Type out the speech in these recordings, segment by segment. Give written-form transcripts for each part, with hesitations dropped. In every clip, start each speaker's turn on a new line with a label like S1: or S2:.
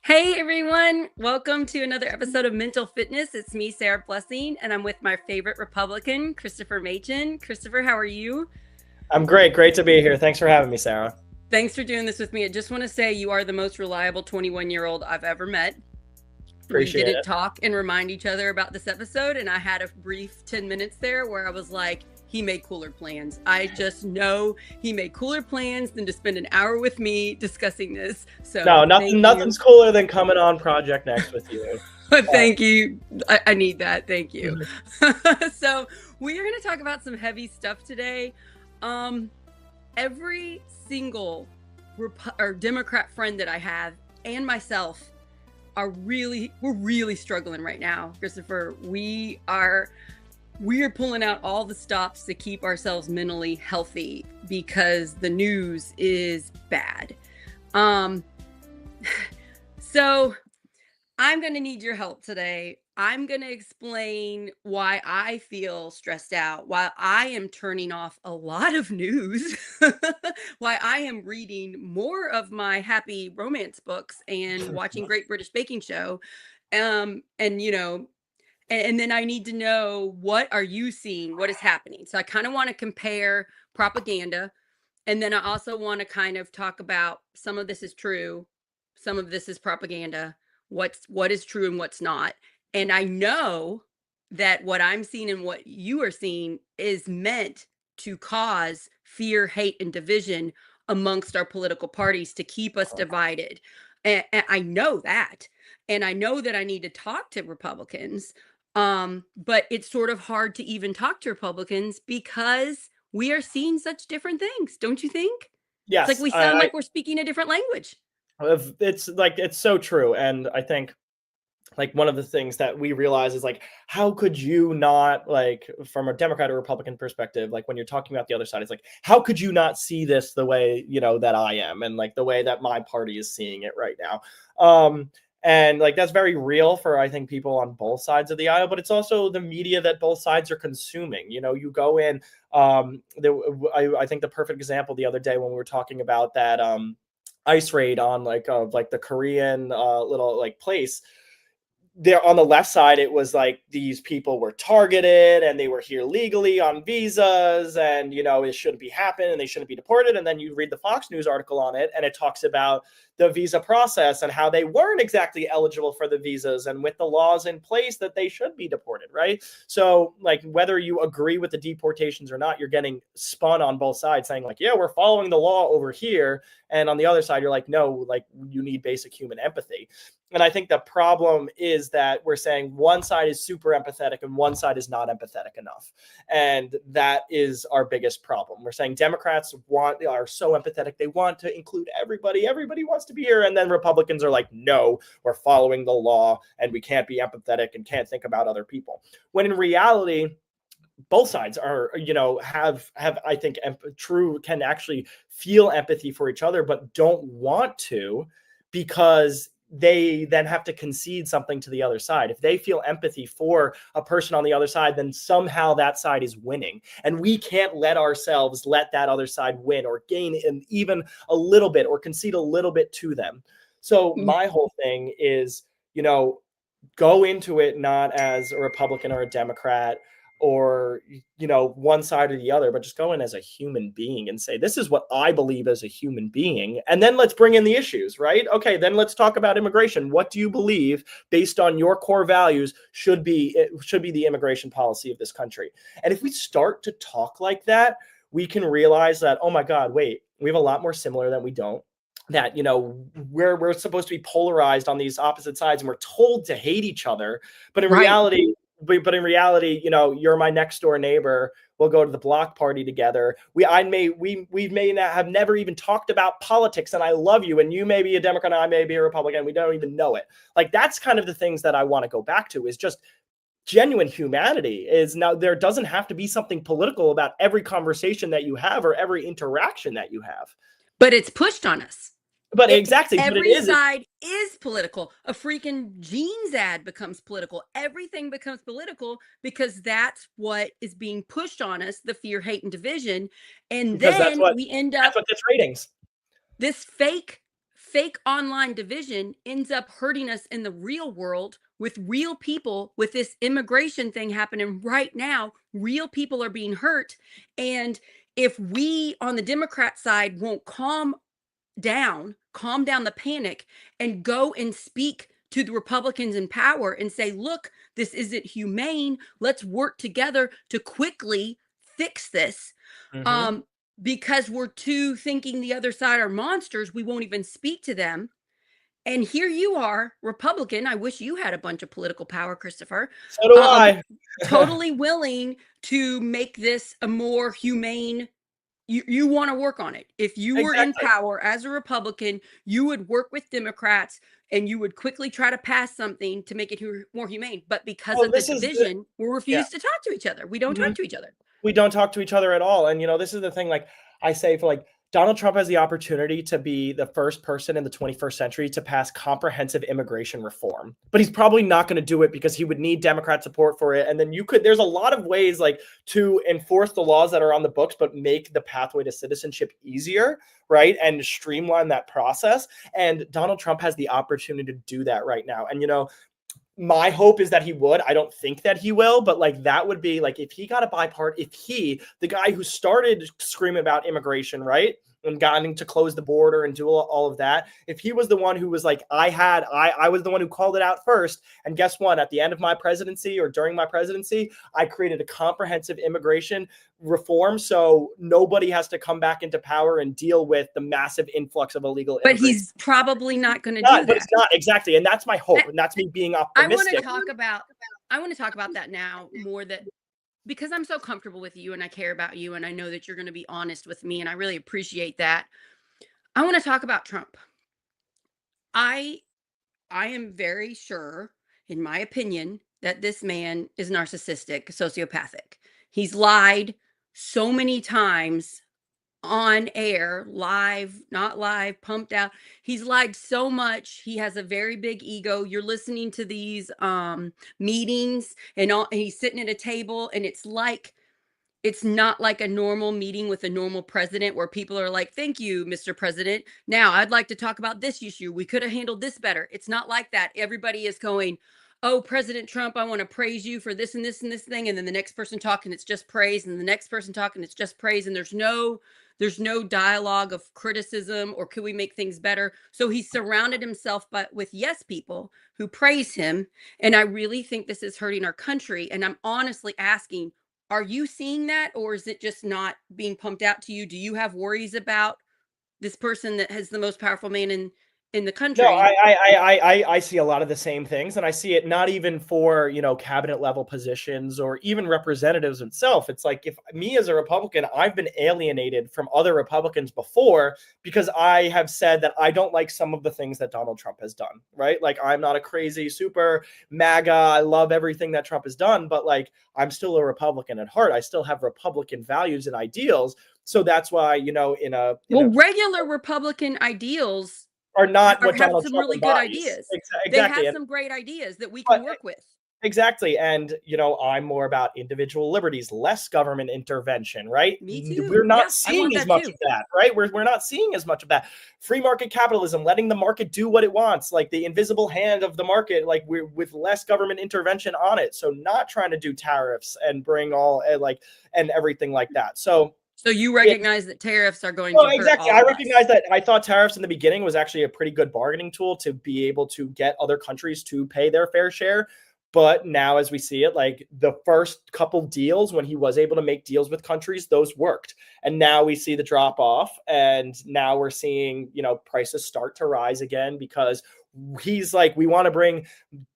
S1: Hey everyone, welcome to another episode of Mental Fitness. It's me, Sarah Blessing, and I'm with my favorite Republican, Christpher Maichin. Christopher, how are you?
S2: I'm great. Great to be here. Thanks for having me, Sarah.
S1: Thanks for doing this with me. I just want to say you are the most reliable 21-year-old I've ever met. We
S2: Appreciate
S1: didn't
S2: it.
S1: talk and remind each other about this episode, and I had a brief 10 minutes there where I was like, he made cooler plans. I just know he made cooler plans than to spend an hour with me discussing this.
S2: No,
S1: So
S2: nothing,
S1: thank you.
S2: nothing's cooler than coming on Project Next with you.
S1: Thank you. I need that. Thank you.
S2: Mhm.
S1: So we are going to talk about some heavy stuff today. Um, every single or Democrat friend that I have and myself we're really struggling right now, Christopher. We are pulling out all the stops to keep ourselves mentally healthy because the news is bad. Um, so I'm going to need your help today. I'm going to explain why I feel stressed out, why I am turning off a lot of news, why I am reading more of my happy romance books and watching Great British Baking Show. And and then I need to know, what are you seeing? What is happening? So I kind of want to compare propaganda. And then I also want to kind of talk about some of this is true, some of this is propaganda, what is true and what's not. And I know that what I'm seeing and what you are seeing is meant to cause fear, hate, and division amongst our political parties to keep us divided. And I know that. And I know that I need to talk to Republicans. But it's sort of hard to even talk to Republicans because we are seeing such different things, don't you think? It's like
S2: Yes,
S1: we sound like we're speaking a different language.
S2: it's so true, and I think like one of the things that we realize is like, how could you not, like, from a Democrat or Republican perspective, like when you're talking about the other side, it's like, how could you not see this the way that I am, and like the way that my party is seeing it right now. And like that's very real for, I think, people on both sides of the aisle, but it's also the media that both sides are consuming. You go in, I think the perfect example the other day when we were talking about that ice raid on like the Korean little like place there on the left side, it was like these people were targeted and they were here legally on visas, and it shouldn't be happening and they shouldn't be deported. And then you read the Fox News article on it and it talks about the visa process and how they weren't exactly eligible for the visas, and with the laws in place that they should be deported, right? So like whether you agree with the deportations or not, you're getting spun on both sides saying like, yeah, we're following the law over here, and on the other side you're like, no, like you need basic human empathy. And I think the problem is that we're saying one side is super empathetic and one side is not empathetic enough. And that is our biggest problem. We're saying Democrats are so empathetic. They want to include everybody. Everybody wants to be here. And then Republicans are like, no, we're following the law and we can't be empathetic and can't think about other people. When in reality, both sides are, have I think can actually feel empathy for each other, but don't want to, because they then have to concede something to the other side. If they feel empathy for a person on the other side, then somehow that side is winning. And we can't let ourselves let that other side win or gain even a little bit or concede a little bit to them. So my whole thing is, go into it not as a Republican or a Democrat or one side or the other, but just go in as a human being and say, this is what I believe as a human being, and then let's bring in the issues, right? Okay, then let's talk about immigration. What do you believe, based on your core values, should be the immigration policy of this country? And if we start to talk like that, we can realize that, oh my God, wait, we have a lot more similar than we don't. That we're supposed to be polarized on these opposite sides and we're told to hate each other, but in
S1: Right.
S2: reality you're my next door neighbor. We'll go to the block party together. We may not have never even talked about politics, and I love you, and you may be a Democrat, I may be a Republican, we don't even know it. Like, that's kind of the things that I want to go back to, is just genuine humanity. Is now, there doesn't have to be something political about every conversation that you have or every interaction that you have.
S1: But it's pushed on us.
S2: But exactly, but it
S1: Every
S2: is.
S1: side is political. A freaking jeans ad becomes political. Everything becomes political because that's what is being pushed on us, the fear, hate, and division. And
S2: Because
S1: then we end up
S2: that's what gets ratings.
S1: this fake fake online division ends up hurting us in the real world with real people. With this immigration thing happening right now, real people are being hurt. And if we on the Democrat side won't calm down the panic and go and speak to the Republicans in power and say, look, this isn't humane. Let's work together to quickly fix this.
S2: Hmm.
S1: Um, because we're too thinking the other side are monsters, we won't even speak to them. And here you are, Republican. I wish you had a bunch of political power, Christopher.
S2: So do
S1: Um,
S2: I.
S1: totally willing to make this a more humane. You want to work on it. If you were in
S2: Exactly.
S1: power as a Republican, you would work with Democrats and you would quickly try to pass something to make it more humane. But because
S2: Well,
S1: of the
S2: this is the
S1: division, we
S2: yeah.
S1: refuse to talk to each other. We don't
S2: Mhm.
S1: talk to each other.
S2: We don't talk to each other at all. And this is the thing. Like I say, for like Donald Trump has the opportunity to be the first person in the 21st century to pass comprehensive immigration reform, but he's probably not going to do it because he would need Democrat support for it. And then there's a lot of ways like to enforce the laws that are on the books, but make the pathway to citizenship easier, right? And streamline that process. And Donald Trump has the opportunity to do that right now. And my hope is that he would. I don't think that he will, but like that would be like if he got a if the guy who started screaming about immigration, right? And gotten to close the border and do all of that. If he was the one who was like, I was the one who called it out first. And guess what? At the end of my presidency or during my presidency, I created a comprehensive immigration reform so nobody has to come back into power and deal with the massive influx of illegal
S1: But
S2: immigrants.
S1: he's probably not going to do
S2: But it's
S1: that.
S2: not exactly. And that's my hope. And that's me being
S1: I want to
S2: optimistic.
S1: talk about I want to talk about that now more, that because I'm so comfortable with you and I care about you and I know that you're going to be honest with me and I really appreciate that. I want to talk about Trump. I I am very sure, in my opinion, that this man is narcissistic, sociopathic. He's lied so many times on air, live, not live, pumped out. He's lied so much. He has a very big ego. You're listening to these meetings and he's sitting at a table and it's not like a normal meeting with a normal president where people are like, thank you, Mr. President. Now I'd like to talk about this issue. We could have handled this better. It's not like that. Everybody is going, oh, President Trump, I want to praise you for this and this and this thing. And then the next person talking, it's just praise. And the next person talking, it's just praise. And there's no dialogue of criticism or could we make things better. So he's surrounded himself with yes people who praise him. And I really think this is hurting our country. And I'm honestly asking, are you seeing that, or is it just not being pumped out to you? Do you have worries about this person that has the most powerful man in the
S2: No,
S1: country?
S2: I see a lot of the same things, and I see it not even for cabinet level positions or even representatives itself. It's like if me as a Republican, I've been alienated from other Republicans before because I have said that I don't like some of the things that Donald Trump has done. Right? Like I'm not a crazy super MAGA. I love everything that Trump has done, but like I'm still a Republican at heart. I still have Republican values and ideals. So that's why in a
S1: Regular Republican ideals
S2: are not what
S1: have
S2: Donald
S1: some
S2: Trump
S1: really good
S2: embodies.
S1: ideas. They
S2: Exactly.
S1: have
S2: And
S1: some great ideas that we
S2: but
S1: can work with.
S2: exactly. And I'm more about individual liberties, less government intervention, right?
S1: Me
S2: We're
S1: too.
S2: not
S1: Yeah, I
S2: seeing
S1: want
S2: as
S1: that
S2: much of
S1: too.
S2: that, right? We're not seeing as much of that. Free market capitalism, letting the market do what it wants, like the invisible hand of the market, like we're with less government intervention on it. So not trying to do tariffs and bring all and everything like that. So
S1: So you
S2: it,
S1: recognize that tariffs are going
S2: well,
S1: to hurt
S2: exactly.
S1: all
S2: I
S1: of us.
S2: recognize that. I thought tariffs in the beginning was actually a pretty good bargaining tool to be able to get other countries to pay their fair share. But now, as we see it, like the first couple deals, when he was able to make deals with countries, those worked. And now we see the drop off. And now we're seeing, prices start to rise again because he's like, we want to bring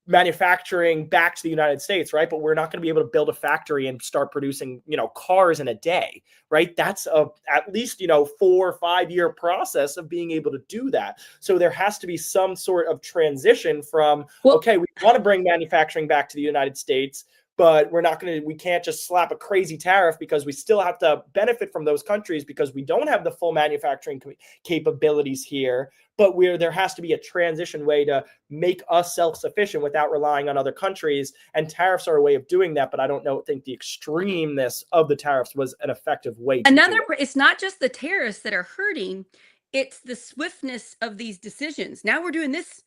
S2: manufacturing back to the United States, right? But we're not going to be able to build a factory and start producing, cars in a day, right? That's at least, 4 or 5 year process of being able to do that. So there has to be some sort of transition from,
S1: Well,
S2: okay, we want to bring manufacturing back to the United States, but we can't just slap a crazy tariff because we still have to benefit from those countries because we don't have the full manufacturing capabilities here. But there has to be a transition way to make us self-sufficient without relying on other countries. And tariffs are a way of doing that. But I don't think the extremeness of the tariffs was an effective way to do it.
S1: it's not just the terrorists that are hurting. it's the swiftness of these decisions. Now we're doing this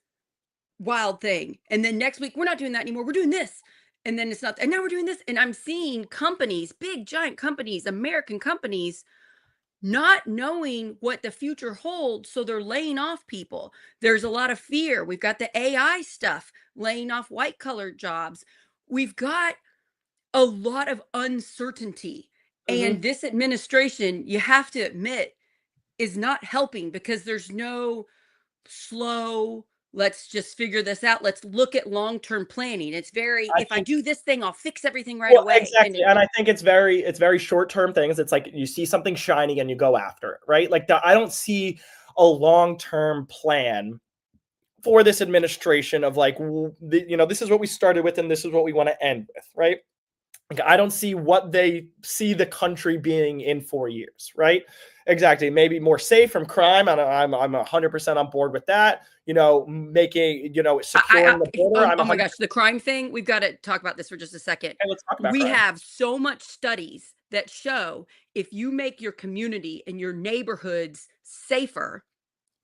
S1: wild thing, and then next week we're not doing that anymore. We're doing this, and then it's not. And now we're doing this, and I'm seeing companies, big giant companies, American companies, not knowing what the future holds, so they're laying off people. There's a lot of fear. We've got the AI stuff laying off white collar jobs. We've got a lot of uncertainty. And
S2: Mhm.
S1: this administration, you have to admit, is not helping because there's no slow, let's just figure this out. Let's look at long-term planning. It's very,
S2: I
S1: if I
S2: think
S1: do this thing, I'll fix everything right
S2: well,
S1: away. And
S2: exactly,
S1: it,
S2: and I think it's very short-term things. It's like you see something shiny and you go after it, right? Like, I don't see a long-term plan for this administration of like, this is what we started with and this is what we wanna end with, right? Like, I don't see what they see the country being in 4 years, right? Exactly. Maybe more safe from crime, and I'm 100% on board with that. Making securing the border. I'm
S1: oh my
S2: 100%.
S1: gosh, the crime thing, we've got to talk about this for just a second.
S2: Hey, let's talk about
S1: We
S2: crime.
S1: have so much studies that show if you make your community and your neighborhoods safer,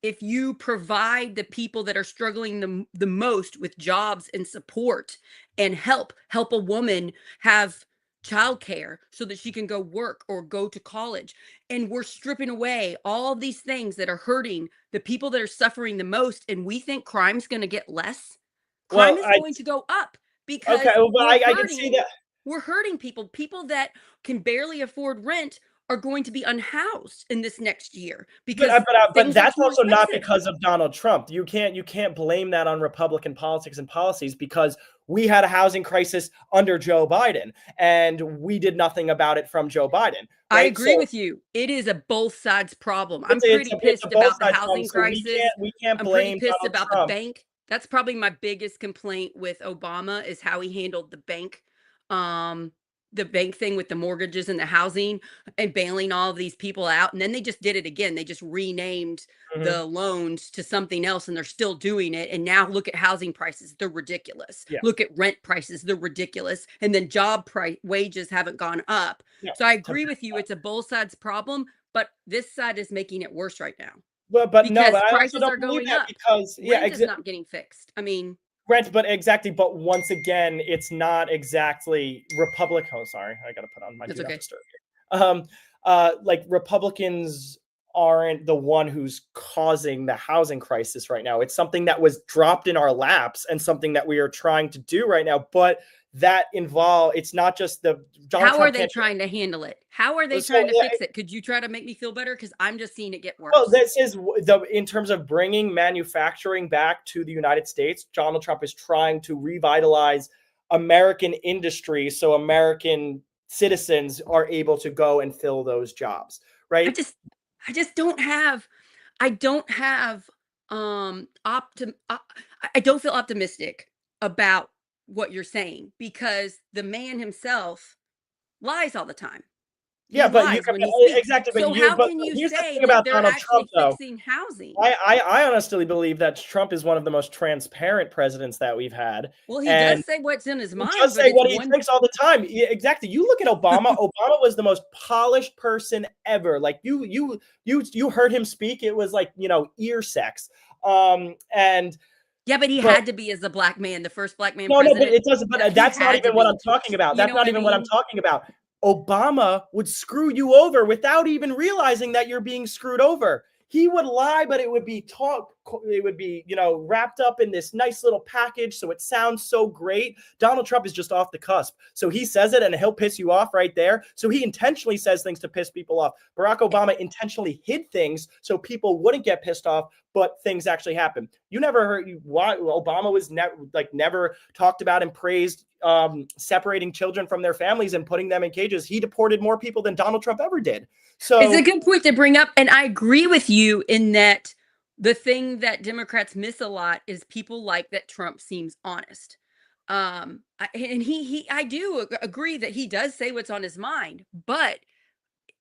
S1: if you provide the people that are struggling the most with jobs and support and help a woman have childcare so that she can go work or go to college, and we're stripping away all of these things that are hurting the people that are suffering the most, and we think crime's going to get less. Crime
S2: Well,
S1: is
S2: I
S1: going to go up
S2: okay.
S1: because
S2: Well, I can see that.
S1: we're hurting people that can barely afford rent are going to be unhoused in this next year because
S2: But
S1: things are
S2: that's
S1: too
S2: also not
S1: expensive.
S2: because of Donald Trump. You can't blame that on Republican politics and policies because we had a housing crisis under Joe Biden and we did nothing about it from Joe Biden,
S1: I
S2: right?
S1: agree
S2: So
S1: with you. It is a both sides problem. I'm
S2: it's
S1: pretty
S2: a
S1: pissed
S2: both
S1: about the
S2: sides problem.
S1: housing
S2: So
S1: crisis.
S2: we can't
S1: I'm pretty
S2: blame
S1: pissed
S2: Donald
S1: about the
S2: Trump.
S1: bank. That's probably my biggest complaint with Obama is how he handled um, the bank thing with the mortgages and the housing and bailing all of these people out. And then they just did it again. They just renamed
S2: Mhm.
S1: the loans to something else and they're still doing it. And now look at housing prices. They're ridiculous.
S2: Yeah,
S1: Look at rent prices. They're ridiculous. And then job price wages haven't gone up.
S2: yeah.
S1: So I agree with you. It's a both sides problem, but this side is making it worse right now
S2: But no,
S1: because
S2: but I also
S1: prices
S2: don't
S1: are
S2: believe
S1: going
S2: that
S1: up.
S2: because yeah,
S1: Rent is not getting fixed. I mean,
S2: rent, but exactly. But once again, it's not exactly Republic. Oh, sorry, I got to put on my
S1: that's
S2: do not
S1: okay.
S2: disturb here. Like Republicans aren't the one who's causing the housing crisis right now. It's something that was dropped in our laps and something that we are trying to do right now. But that involve it's not just the Donald
S1: How are
S2: Trump
S1: they
S2: can't.
S1: trying to handle it? How are they
S2: So
S1: trying to
S2: yeah,
S1: fix it? Could you try to make me feel better? Because I'm just seeing it get
S2: well,
S1: worse.
S2: this is the in terms of bringing manufacturing back to the United States. Donald Trump is trying to revitalize American industry so American citizens are able to go and fill those jobs,
S1: I
S2: right?
S1: just I just I don't have I don't feel optimistic about what you're saying because the man himself lies all the time.
S2: Yeah,
S1: He
S2: but you
S1: lies when he speaks.
S2: exactly,
S1: So how
S2: but
S1: can you
S2: here's the
S1: say
S2: thing
S1: that
S2: about
S1: they're
S2: Donald
S1: actually
S2: Trump, though.
S1: fixing housing?
S2: I honestly believe that Trump is one of the most transparent presidents that we've had,
S1: Well, he does
S2: and
S1: say what's in his
S2: he
S1: mind,
S2: does
S1: but
S2: say
S1: it's
S2: what he
S1: one.
S2: thinks all the time. Yeah, exactly. You look at Obama. Obama was the most polished person ever. Like you heard him speak. It was like ear sex. And
S1: Yeah, but he
S2: but
S1: had to be as a black man, the first black man
S2: no, but
S1: president.
S2: it doesn't. But
S1: He
S2: that's not
S1: had to
S2: even what I'm
S1: be.
S2: talking about.
S1: You
S2: That's
S1: know
S2: not
S1: what I
S2: even what I'm
S1: mean?
S2: talking about. Obama would screw you over without even realizing that you're being screwed over. He would lie, but it would be talk. It would be wrapped up in this nice little package, so it sounds so great. Donald Trump is just off the cusp, so he says it, and he'll piss you off right there. So he intentionally says things to piss people off. Barack Obama intentionally hid things so people wouldn't get pissed off, but things actually happen. You never heard why Obama was never talked about and praised separating children from their families and putting them in cages. He deported more people than Donald Trump ever did.
S1: It's a
S2: So
S1: good point to bring up, and I agree with you in that the thing that Democrats miss a lot is people like that Trump seems honest. And I do agree that he does say what's on his mind, but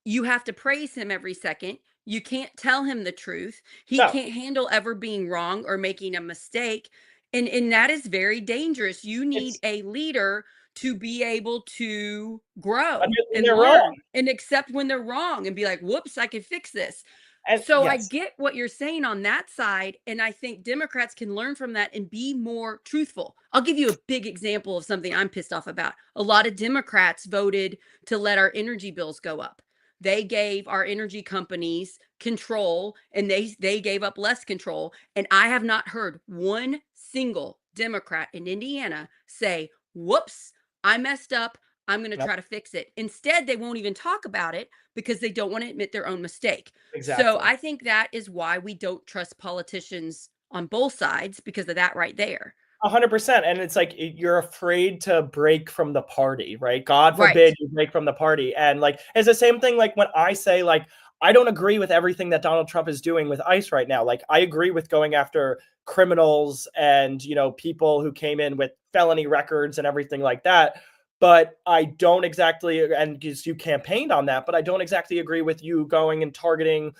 S1: you have to praise him every second. You can't tell him the truth. He
S2: no,
S1: can't handle ever being wrong or making a mistake. And that is very dangerous. You need
S2: it's
S1: a leader to be able to grow
S2: admittedly
S1: and
S2: they're wrong.
S1: learn and accept when they're wrong and be like, whoops, I can fix this.
S2: And
S1: So I
S2: yes,
S1: get what you're saying on that side, and I think Democrats can learn from that and be more truthful. I'll give you a big example of something I'm pissed off about. A lot of Democrats voted to let our energy bills go up. They gave our energy companies control, and they gave up less control, and I have not heard one single Democrat in Indiana say, "Whoops, I messed up. I'm going to
S2: yep,
S1: try to fix it." Instead, they won't even talk about it because they don't want to admit their own mistake. So
S2: exactly.
S1: I think that is why we don't trust politicians on both sides, because of that right there.
S2: 100%. And it's like you're afraid to break from the party, right? God
S1: Right.
S2: forbid you break from the party. And like it's the same thing like when I say like I don't agree with everything that Donald Trump is doing with ICE right now. Like I agree with going after criminals and, people who came in with felony records and everything like that. But I don't exactly, and because you campaigned on that, but I don't exactly agree with you going and targeting,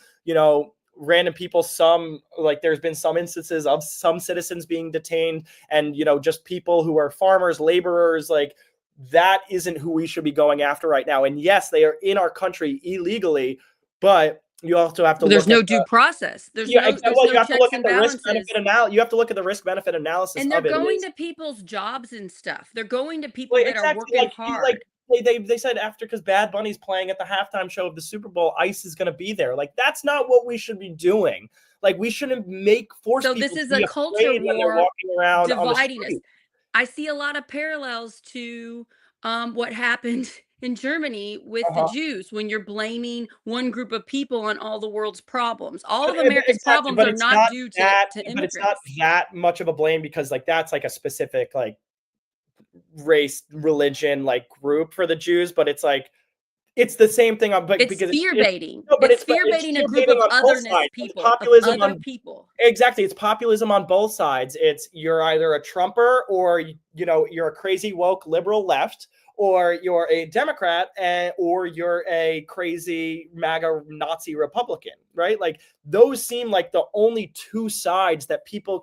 S2: random people. Some, like, there's been some instances of some citizens being detained, and just people who are farmers, laborers, like that isn't who we should be going after right now. And yes, they are in our country illegally, but you also have to
S1: There's
S2: look at
S1: no due process. There's
S2: yeah,
S1: no there's
S2: well, you
S1: no
S2: have to look
S1: checks
S2: at
S1: and
S2: the risk benefit
S1: balances.
S2: you have to look at the risk benefit analysis
S1: And they're
S2: of it.
S1: going
S2: Is
S1: to people's jobs and stuff. They're going to people
S2: Like,
S1: that are
S2: exactly,
S1: working
S2: like, you like
S1: hard.
S2: they said after, because Bad Bunny's playing at the halftime show of the Super Bowl, ICE is gonna be there. Like, that's not what we should be doing. Like, we shouldn't make force
S1: So this
S2: people to
S1: is a
S2: be
S1: culture
S2: afraid when they're
S1: war
S2: walking around on the
S1: dividing us.
S2: street.
S1: I see a lot of parallels to what happened in Germany with the
S2: Uh-huh.
S1: Jews, when you're blaming one group of people on all the world's problems. All of
S2: But
S1: America's
S2: exactly,
S1: problems are not due to
S2: but it's not
S1: immigrants.
S2: that much of a blame, because, like, that's, like, a specific, like, race, religion, like, group for the Jews, but it's like it's the same thing on, but
S1: It's
S2: because
S1: fear
S2: it's
S1: baiting.
S2: no,
S1: It's
S2: but
S1: fear
S2: it's
S1: baiting a
S2: fear
S1: group
S2: baiting
S1: of
S2: on both
S1: otherness
S2: sides. It's
S1: people, of
S2: populism
S1: other
S2: on
S1: people.
S2: exactly, it's populism on both sides. It's you're either a Trumper, or you're a crazy woke liberal left, or you're a Democrat, or you're a crazy MAGA Nazi Republican, right? Like those seem like the only two sides that people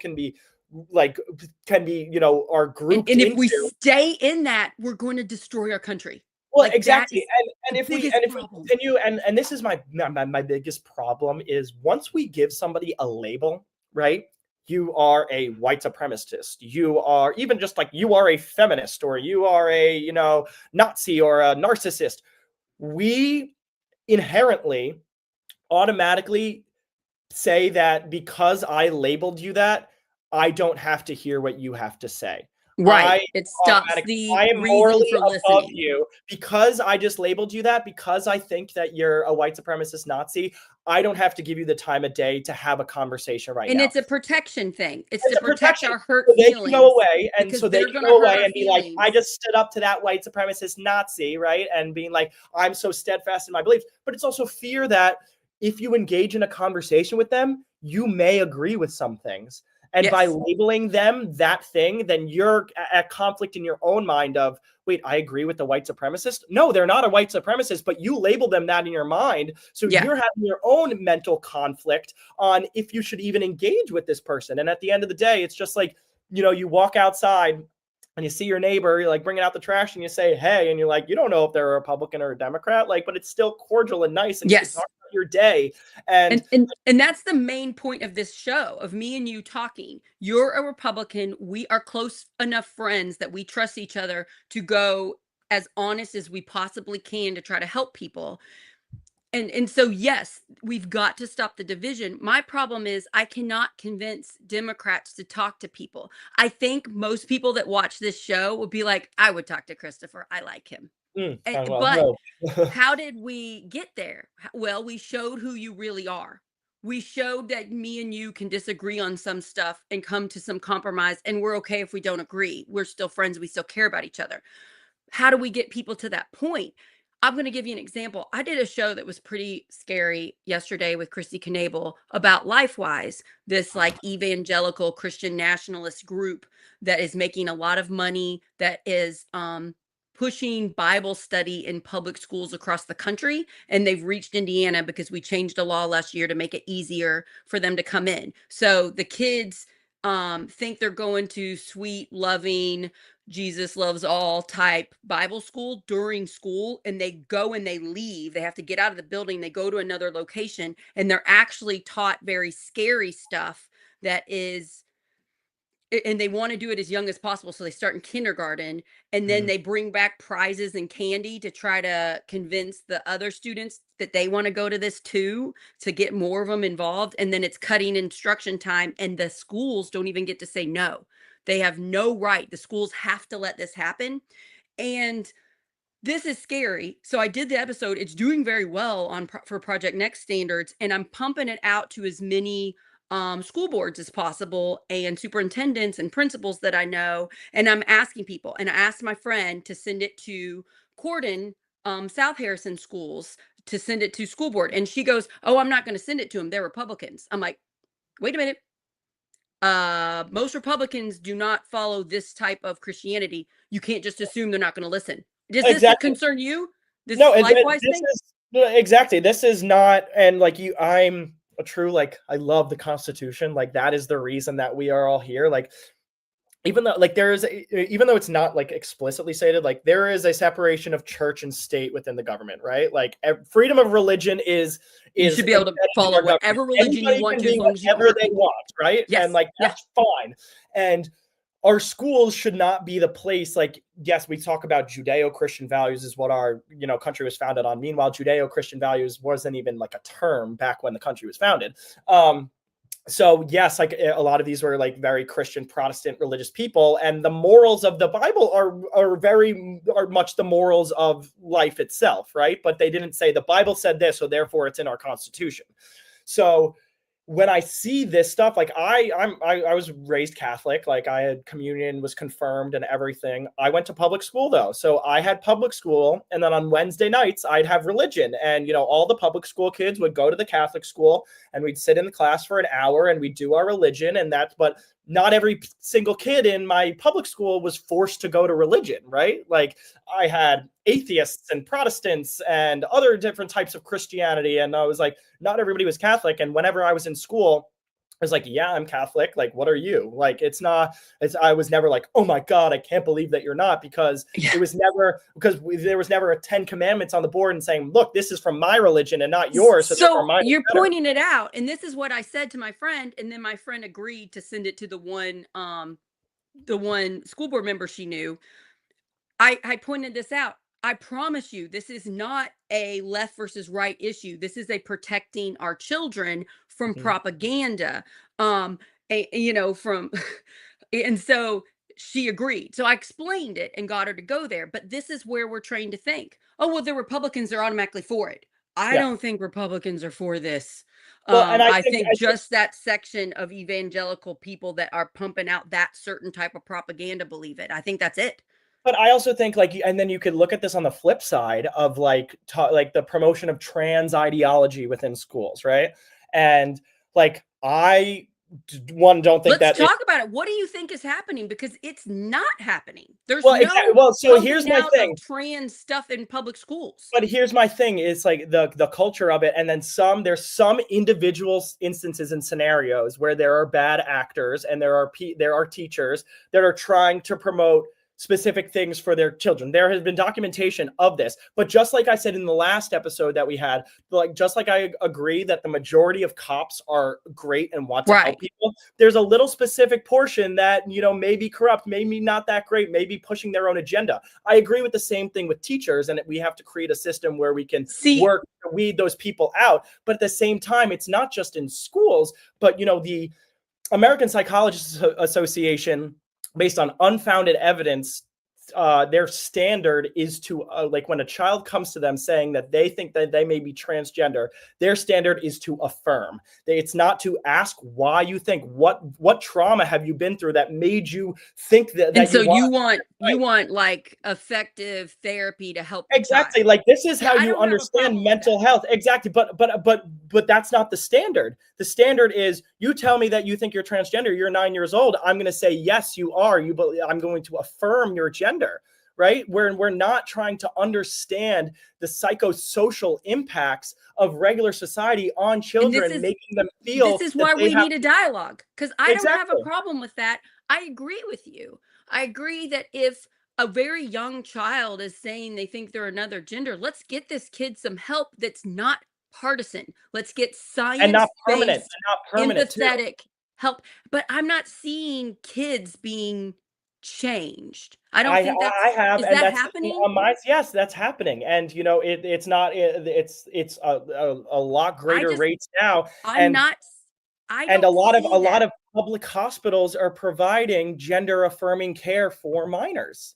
S2: like can be, are grouped
S1: And if we
S2: into.
S1: stay in that, we're going to destroy our country.
S2: Well,
S1: Like that
S2: exactly,
S1: is
S2: and
S1: the
S2: if we
S1: biggest problem.
S2: continue, and this is my biggest problem, is once we give somebody a label, right? You are a white supremacist. You are even just like you are a feminist, or you are a Nazi or a narcissist. We inherently, automatically say that because I labeled you that, I don't have to hear what you have to say.
S1: Right.
S2: I
S1: It stops
S2: automatically
S1: the
S2: I am
S1: reason
S2: morally
S1: for
S2: above
S1: listening.
S2: you because I just labeled you that, because I think that you're a white supremacist Nazi. I don't have to give you the time of day to have a conversation right
S1: And
S2: now.
S1: it's a protection thing. It's
S2: It's
S1: to
S2: a
S1: protect
S2: protection.
S1: our hurt
S2: So they can go
S1: feelings,
S2: away, and
S1: because
S2: so they
S1: they're
S2: can
S1: going to
S2: go
S1: hurt
S2: away
S1: our
S2: and be like, I
S1: feelings.
S2: just stood up to that white supremacist Nazi, right? And being like, I'm so steadfast in my beliefs. But it's also fear that if you engage in a conversation with them, you may agree with some things. And by
S1: Yes.
S2: labeling them that thing, then you're at conflict in your own mind of, wait, I agree with the white supremacist. No, they're not a white supremacist, but you label them that in your mind. So
S1: Yeah.
S2: you're having your own mental conflict on if you should even engage with this person. And at the end of the day, it's just like, you walk outside and you see your neighbor, you're like bringing out the trash, and you say, hey, and you're like, you don't know if they're a Republican or a Democrat, like, but it's still cordial and nice, and you can talk
S1: Yes.
S2: about your day. And
S1: And that's the main point of this show, of me and you talking. You're a Republican. We are close enough friends that we trust each other to go as honest as we possibly can to try to help people. And so yes, we've got to stop the division. My problem is I cannot convince Democrats to talk to people. I think most people that watch this show will be like, I would talk to Christopher. I like him.
S2: well,
S1: But
S2: no.
S1: how did we get there? Well, we showed who you really are. We showed that me and you can disagree on some stuff and come to some compromise, and we're okay if we don't agree. We're still friends. We still care about each other. How do we get people to that point? I'm going to give you an example. I did a show that was pretty scary yesterday with Christy Knable about LifeWise, this like evangelical Christian nationalist group that is making a lot of money, that is pushing Bible study in public schools across the country. And they've reached Indiana because we changed a law last year to make it easier for them to come in. So the kids think they're going to sweet, loving, Jesus loves all type Bible school during school, and they go and they leave. They have to get out of the building. They go to another location, and they're actually taught very scary stuff that is and they want to do it as young as possible, so they start in kindergarten, and then
S2: Mhm.
S1: they bring back prizes and candy to try to convince the other students that they want to go to this too, to get more of them involved. And then it's cutting instruction time, and the schools don't even get to say no. They have no right. The schools have to let this happen. And this is scary. So I did the episode. It's doing very well on for Project Next standards, and I'm pumping it out to as many school boards as possible and superintendents and principals that I know. And I'm asking people, and I asked my friend to send it to Corden, South Harrison schools, to send it to school board. And she goes, "Oh, I'm not going to send it to them. They're Republicans." I'm like, "Wait a minute. Most Republicans do not follow this type of Christianity. You can't just assume they're not going to listen." Does this
S2: Exactly.
S1: concern you?
S2: No,
S1: This LifeWise
S2: this
S1: thing?
S2: is no, exactly. This is not, and like you, I'm a true, like, I love the Constitution. Like, that is the reason that we are all here. Like, even though, like, even though it's not like explicitly stated, like, there is a separation of church and state within the government, right? Like, freedom of religion
S1: You
S2: is
S1: should be able
S2: embedded
S1: to
S2: in
S1: follow
S2: our government.
S1: whatever religion you
S2: Anybody
S1: want
S2: can
S1: to as
S2: be
S1: long as you don't
S2: whatever
S1: hurt
S2: they
S1: people.
S2: want, right? And
S1: Yes.
S2: like,
S1: Yeah.
S2: that's fine. And our schools should not be the place. Like, yes, we talk about Judeo-Christian values is what our, country was founded on. Meanwhile, Judeo-Christian values wasn't even like a term back when the country was founded. So yes, like, a lot of these were like very Christian Protestant religious people, and the morals of the Bible are much the morals of life itself, right? But they didn't say the Bible said this, so therefore it's in our Constitution. So when I see this stuff, like, I was raised Catholic, like, I had communion, was confirmed and everything. I went to public school though. So I had public school, and then on Wednesday nights I'd have religion, and all the public school kids would go to the Catholic school, and we'd sit in the class for an hour and we'd do our religion, but not every single kid in my public school was forced to go to religion, right? Like, I had atheists and Protestants and other different types of Christianity, and I was like, not everybody was Catholic. And whenever I was in school, I was like, yeah, I'm Catholic. Like, what are you? Like, I was never like, oh my God, I can't believe that you're not, because
S1: Yeah.
S2: there was never a 10 commandments on the board and saying, look, this is from my religion and not yours. So therefore
S1: So
S2: mine is
S1: you're
S2: better.
S1: pointing it out, and this is what I said to my friend, and then my friend agreed to send it to the one school board member she knew. I pointed this out. I promise you, this is not a left versus right issue. This is a protecting our children from
S2: Mhm.
S1: propaganda. From and so she agreed. So I explained it and got her to go there. But this is where we're trained to think. Oh, well, the Republicans are automatically for it. I
S2: Yeah.
S1: don't think Republicans are for this.
S2: Well, and
S1: I think just that section of evangelical people that are pumping out that certain type of propaganda believe it. I think that's it.
S2: but I also think, like, and then you could look at this on the flip side of like, like the promotion of trans ideology within schools, right? And like, one, don't think
S1: Let's
S2: that it.
S1: talk about it. What do you think is happening? Because it's not happening. There's
S2: Well, exactly.
S1: no
S2: Well, so here's
S1: pumping
S2: my
S1: out of
S2: thing.
S1: trans stuff in public schools.
S2: But here's my thing: is like the culture of it, and then there's some individual instances and scenarios where there are bad actors, and there are teachers that are trying to promote specific things for their children. There has been documentation of this. But just like I said in the last episode that we had, like, just like I agree that the majority of cops are great and want to
S1: Right.
S2: help people, there's a little specific portion that, may be corrupt, maybe not that great, maybe pushing their own agenda. I agree with the same thing with teachers, and we have to create a system where we can
S1: See,
S2: work to weed those people out. But at the same time, it's not just in schools, but the American Psychologists Association, based on unfounded evidence, their standard is to, like, when a child comes to them saying that they think that they may be transgender, their standard is to affirm. It's not to ask why you think, what trauma have you been through that made you think that,
S1: and so
S2: you want.
S1: you want like effective therapy to help the
S2: Exactly.
S1: child.
S2: Like, this is
S1: Yeah,
S2: how
S1: I
S2: you
S1: don't have a
S2: understand
S1: problem with that.
S2: mental health. Exactly. But that's not the standard. The standard is, you tell me that you think you're transgender, you're 9 years old. I'm going to say, yes, you are. I'm going to affirm your gender. right? We're not trying to understand the psychosocial impacts of regular society on
S1: And
S2: children, making them feel
S1: this is
S2: that
S1: why
S2: they
S1: we
S2: have
S1: need a dialogue, because I don't have a
S2: exactly.
S1: problem with that. I agree with you. I agree that if a very young child is saying they think they're another gender, let's get this kid some help that's not partisan. Let's get
S2: And not
S1: science
S2: permanent,
S1: based,
S2: and not permanent too.
S1: empathetic help. But I'm not seeing kids being changed. I don't
S2: I
S1: think
S2: I
S1: that's,
S2: have,
S1: is
S2: and
S1: that
S2: that's the thing
S1: happening?
S2: on my yes, that's happening, and it's not it's a lot
S1: I
S2: greater
S1: just,
S2: rates now,
S1: I'm
S2: and
S1: not, I
S2: and
S1: don't
S2: a
S1: see
S2: lot
S1: that.
S2: of public hospitals are providing gender affirming care for minors.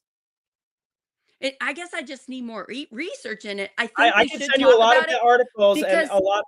S1: I guess I just need more research in it. I think
S2: I
S1: we
S2: can
S1: should
S2: send you a
S1: talk
S2: lot of
S1: about
S2: the
S1: it
S2: articles and a
S1: because,
S2: lot.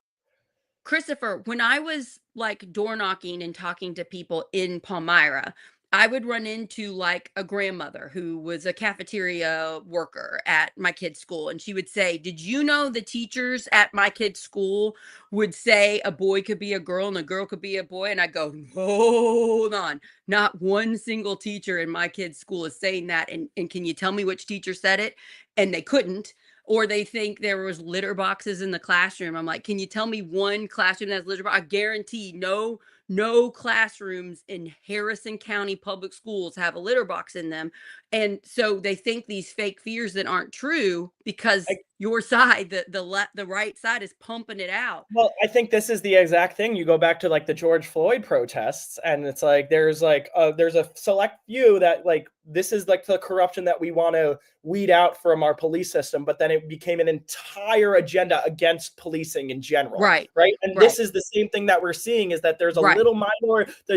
S1: Christopher, when I was like door knocking and talking to people in Palmyra, I would run into like a grandmother who was a cafeteria worker at my kid's school. And she would say, "Did you know the teachers at my kid's school would say a boy could be a girl and a girl could be a boy?" And I go, "Hold on. Not one single teacher in my kid's school is saying that. And can you tell me which teacher said it?" And they couldn't. Or they think there was litter boxes in the classroom. I'm like, can you tell me one classroom that has litter box? I guarantee no classrooms in Harrison County public schools have a litter box in them. And so they think these fake fears that aren't true because your side, the right side, is pumping it out.
S2: Well, I think this is the exact thing. You go back to like the George Floyd protests, and it's like there's a select few that like this is like the corruption that we want to weed out from our police system, but then it became an entire agenda against policing in general,
S1: Right,
S2: right? And this
S1: right,
S2: is the same thing that we're seeing is that there's a
S1: right.
S2: little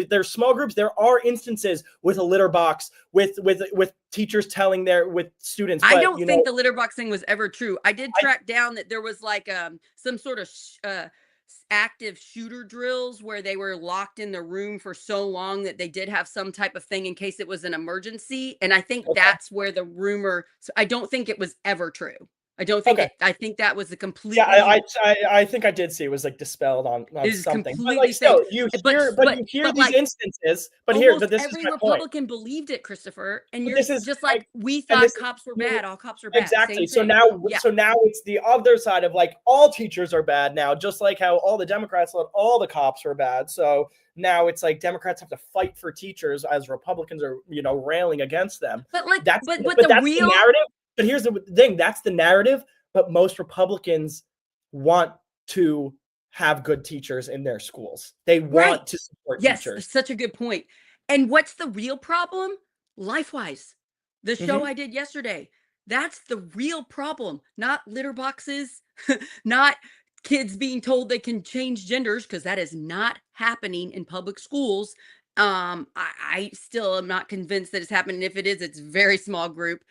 S2: there's small groups. There are instances with a litter box with teachers telling their with students,
S1: I
S2: but
S1: don't think the litter box thing was ever true. I did
S2: I
S1: track down that there was like some sort of active shooter drills where they were locked in the room for so long that they did have some type of thing in case it was an emergency. And I think
S2: okay.
S1: that's where the rumor. So I don't think it was ever true. I don't think
S2: Okay.
S1: it. I think that was a
S2: Yeah,
S1: completely
S2: I think I did see it was like dispelled on
S1: is
S2: something, but like
S1: completely
S2: still,
S1: fake.
S2: you hear
S1: But
S2: these
S1: like
S2: instances.
S1: almost
S2: But this is
S1: every
S2: my point.
S1: Republican believed it, Christopher. And
S2: But
S1: you're
S2: this is
S1: just
S2: like,
S1: like we
S2: and this
S1: thought
S2: is
S1: cops were bad. All cops are bad.
S2: exactly.
S1: Same thing. Yeah.
S2: So now it's the other side of like all teachers are bad now, just like how all the Democrats thought all the cops were bad. So now it's like Democrats have to fight for teachers as Republicans are railing against them.
S1: But like,
S2: That's
S1: but
S2: but
S1: the
S2: that's the
S1: real
S2: narrative. But here's the thing: that's the narrative. But most Republicans want to have good teachers in their schools. They want to
S1: right.
S2: support
S1: Yes,
S2: teachers.
S1: such a good point. And what's the real problem? LifeWise, the show
S2: Mm-hmm.
S1: I did yesterday. That's the real problem, not litter boxes, not kids being told they can change genders, because that is not happening in public schools. I still am not convinced that it's happening. If it is, it's very small group.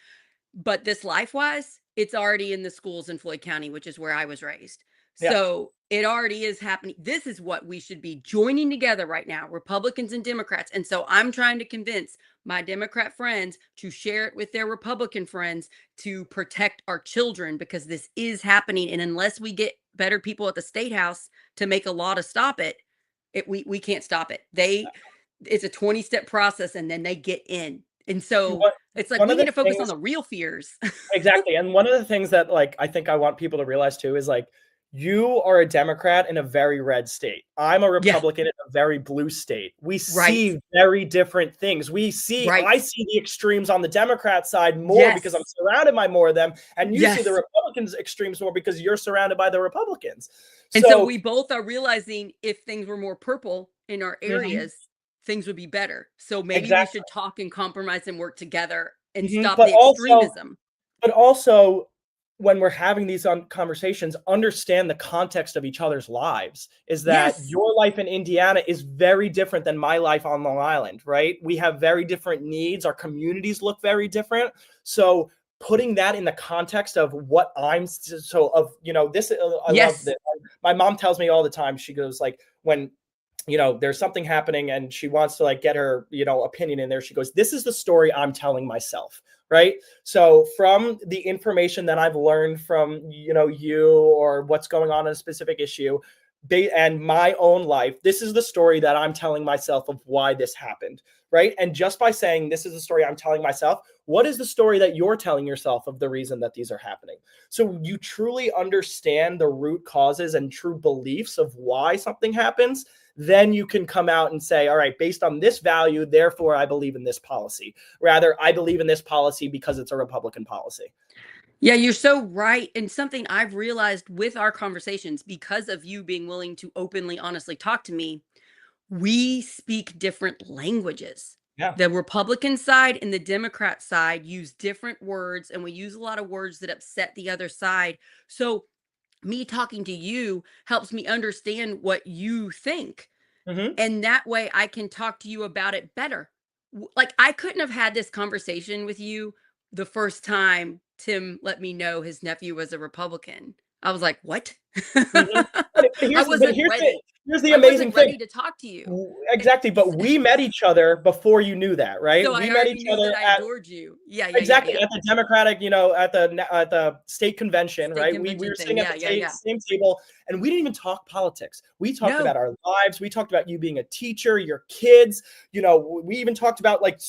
S1: But this LifeWise, it's already in the schools in Floyd County, which is where I was raised.
S2: Yeah.
S1: So it already is happening. This is what we should be joining together right now, Republicans and Democrats. And so I'm trying to convince my Democrat friends to share it with their Republican friends to protect our children, because this is happening. And unless we get better people at the state house to make a law to stop it, we can't stop it. It's a 20-step process and then they get in. And so
S2: What
S1: it's like
S2: one
S1: we
S2: of
S1: need
S2: the
S1: to focus on
S2: things
S1: the real fears.
S2: exactly, and one of the things that like I think I want people to realize too is like you are a Democrat in a very red state. I'm a
S1: Yeah,
S2: Republican in a very blue state. We
S1: right,
S2: see very different things. I
S1: right.
S2: see the extremes on the Democrat side more because I'm
S1: Yes,
S2: surrounded by more of them, and you see the
S1: yes.
S2: Republicans extremes more because you're surrounded by the Republicans.
S1: And so
S2: So,
S1: we both are realizing if things were more purple in our
S2: mhm,
S1: areas, things would be better. So maybe we
S2: exactly.
S1: should talk and compromise and work together and
S2: Mhm,
S1: stop the extremism.
S2: but also when we're having these conversations, understand the context of each other's lives is that
S1: Yes,
S2: your life in Indiana is very different than my life on Long Island, right? We have very different needs. Our communities look very different. So putting that in the context of what I'm so of, this, I love
S1: yes.
S2: that. My mom tells me all the time, she goes like, when there's something happening and she wants to like get her, opinion in there. She goes, this is the story I'm telling myself. Right. So from the information that I've learned from, you or what's going on in a specific issue, and my own life, this is the story that I'm telling myself of why this happened, right? And just by saying this is the story I'm telling myself, what is the story that you're telling yourself of the reason that these are happening? So you truly understand the root causes and true beliefs of why something happens, then you can come out and say, all right, based on this value, therefore I believe in this policy. Rather, I believe in this policy because it's a Republican policy.
S1: Yeah, you're so right. And something I've realized with our conversations, because of you being willing to openly, honestly talk to me, we speak different languages.
S2: Yeah.
S1: The Republican side and the Democrat side use different words, and we use a lot of words that upset the other side. So, me talking to you helps me understand what you think.
S2: Mm-hmm.
S1: And that way I can talk to you about it better. Like, I couldn't have had this conversation with you the first time Tim let me know his nephew was a Republican. I was like, "What?"
S2: Mm-hmm. But
S1: I
S2: here's
S1: wasn't ready.
S2: here's the
S1: I
S2: amazing
S1: wasn't
S2: thing.
S1: ready to talk to you. And
S2: Exactly, but we met each other before you knew that, right?
S1: so I
S2: We met
S1: already
S2: each
S1: knew
S2: other
S1: that I
S2: at
S1: adored you. Yeah, yeah, yeah,
S2: exactly
S1: yeah.
S2: at the Democratic, at the state convention,
S1: State
S2: right? We
S1: convention
S2: were
S1: thing.
S2: sitting at
S1: Yeah,
S2: the
S1: yeah, yeah.
S2: same table, and we didn't even talk politics. We talked
S1: No.
S2: about our lives. We talked about you being a teacher, your kids. We even talked about like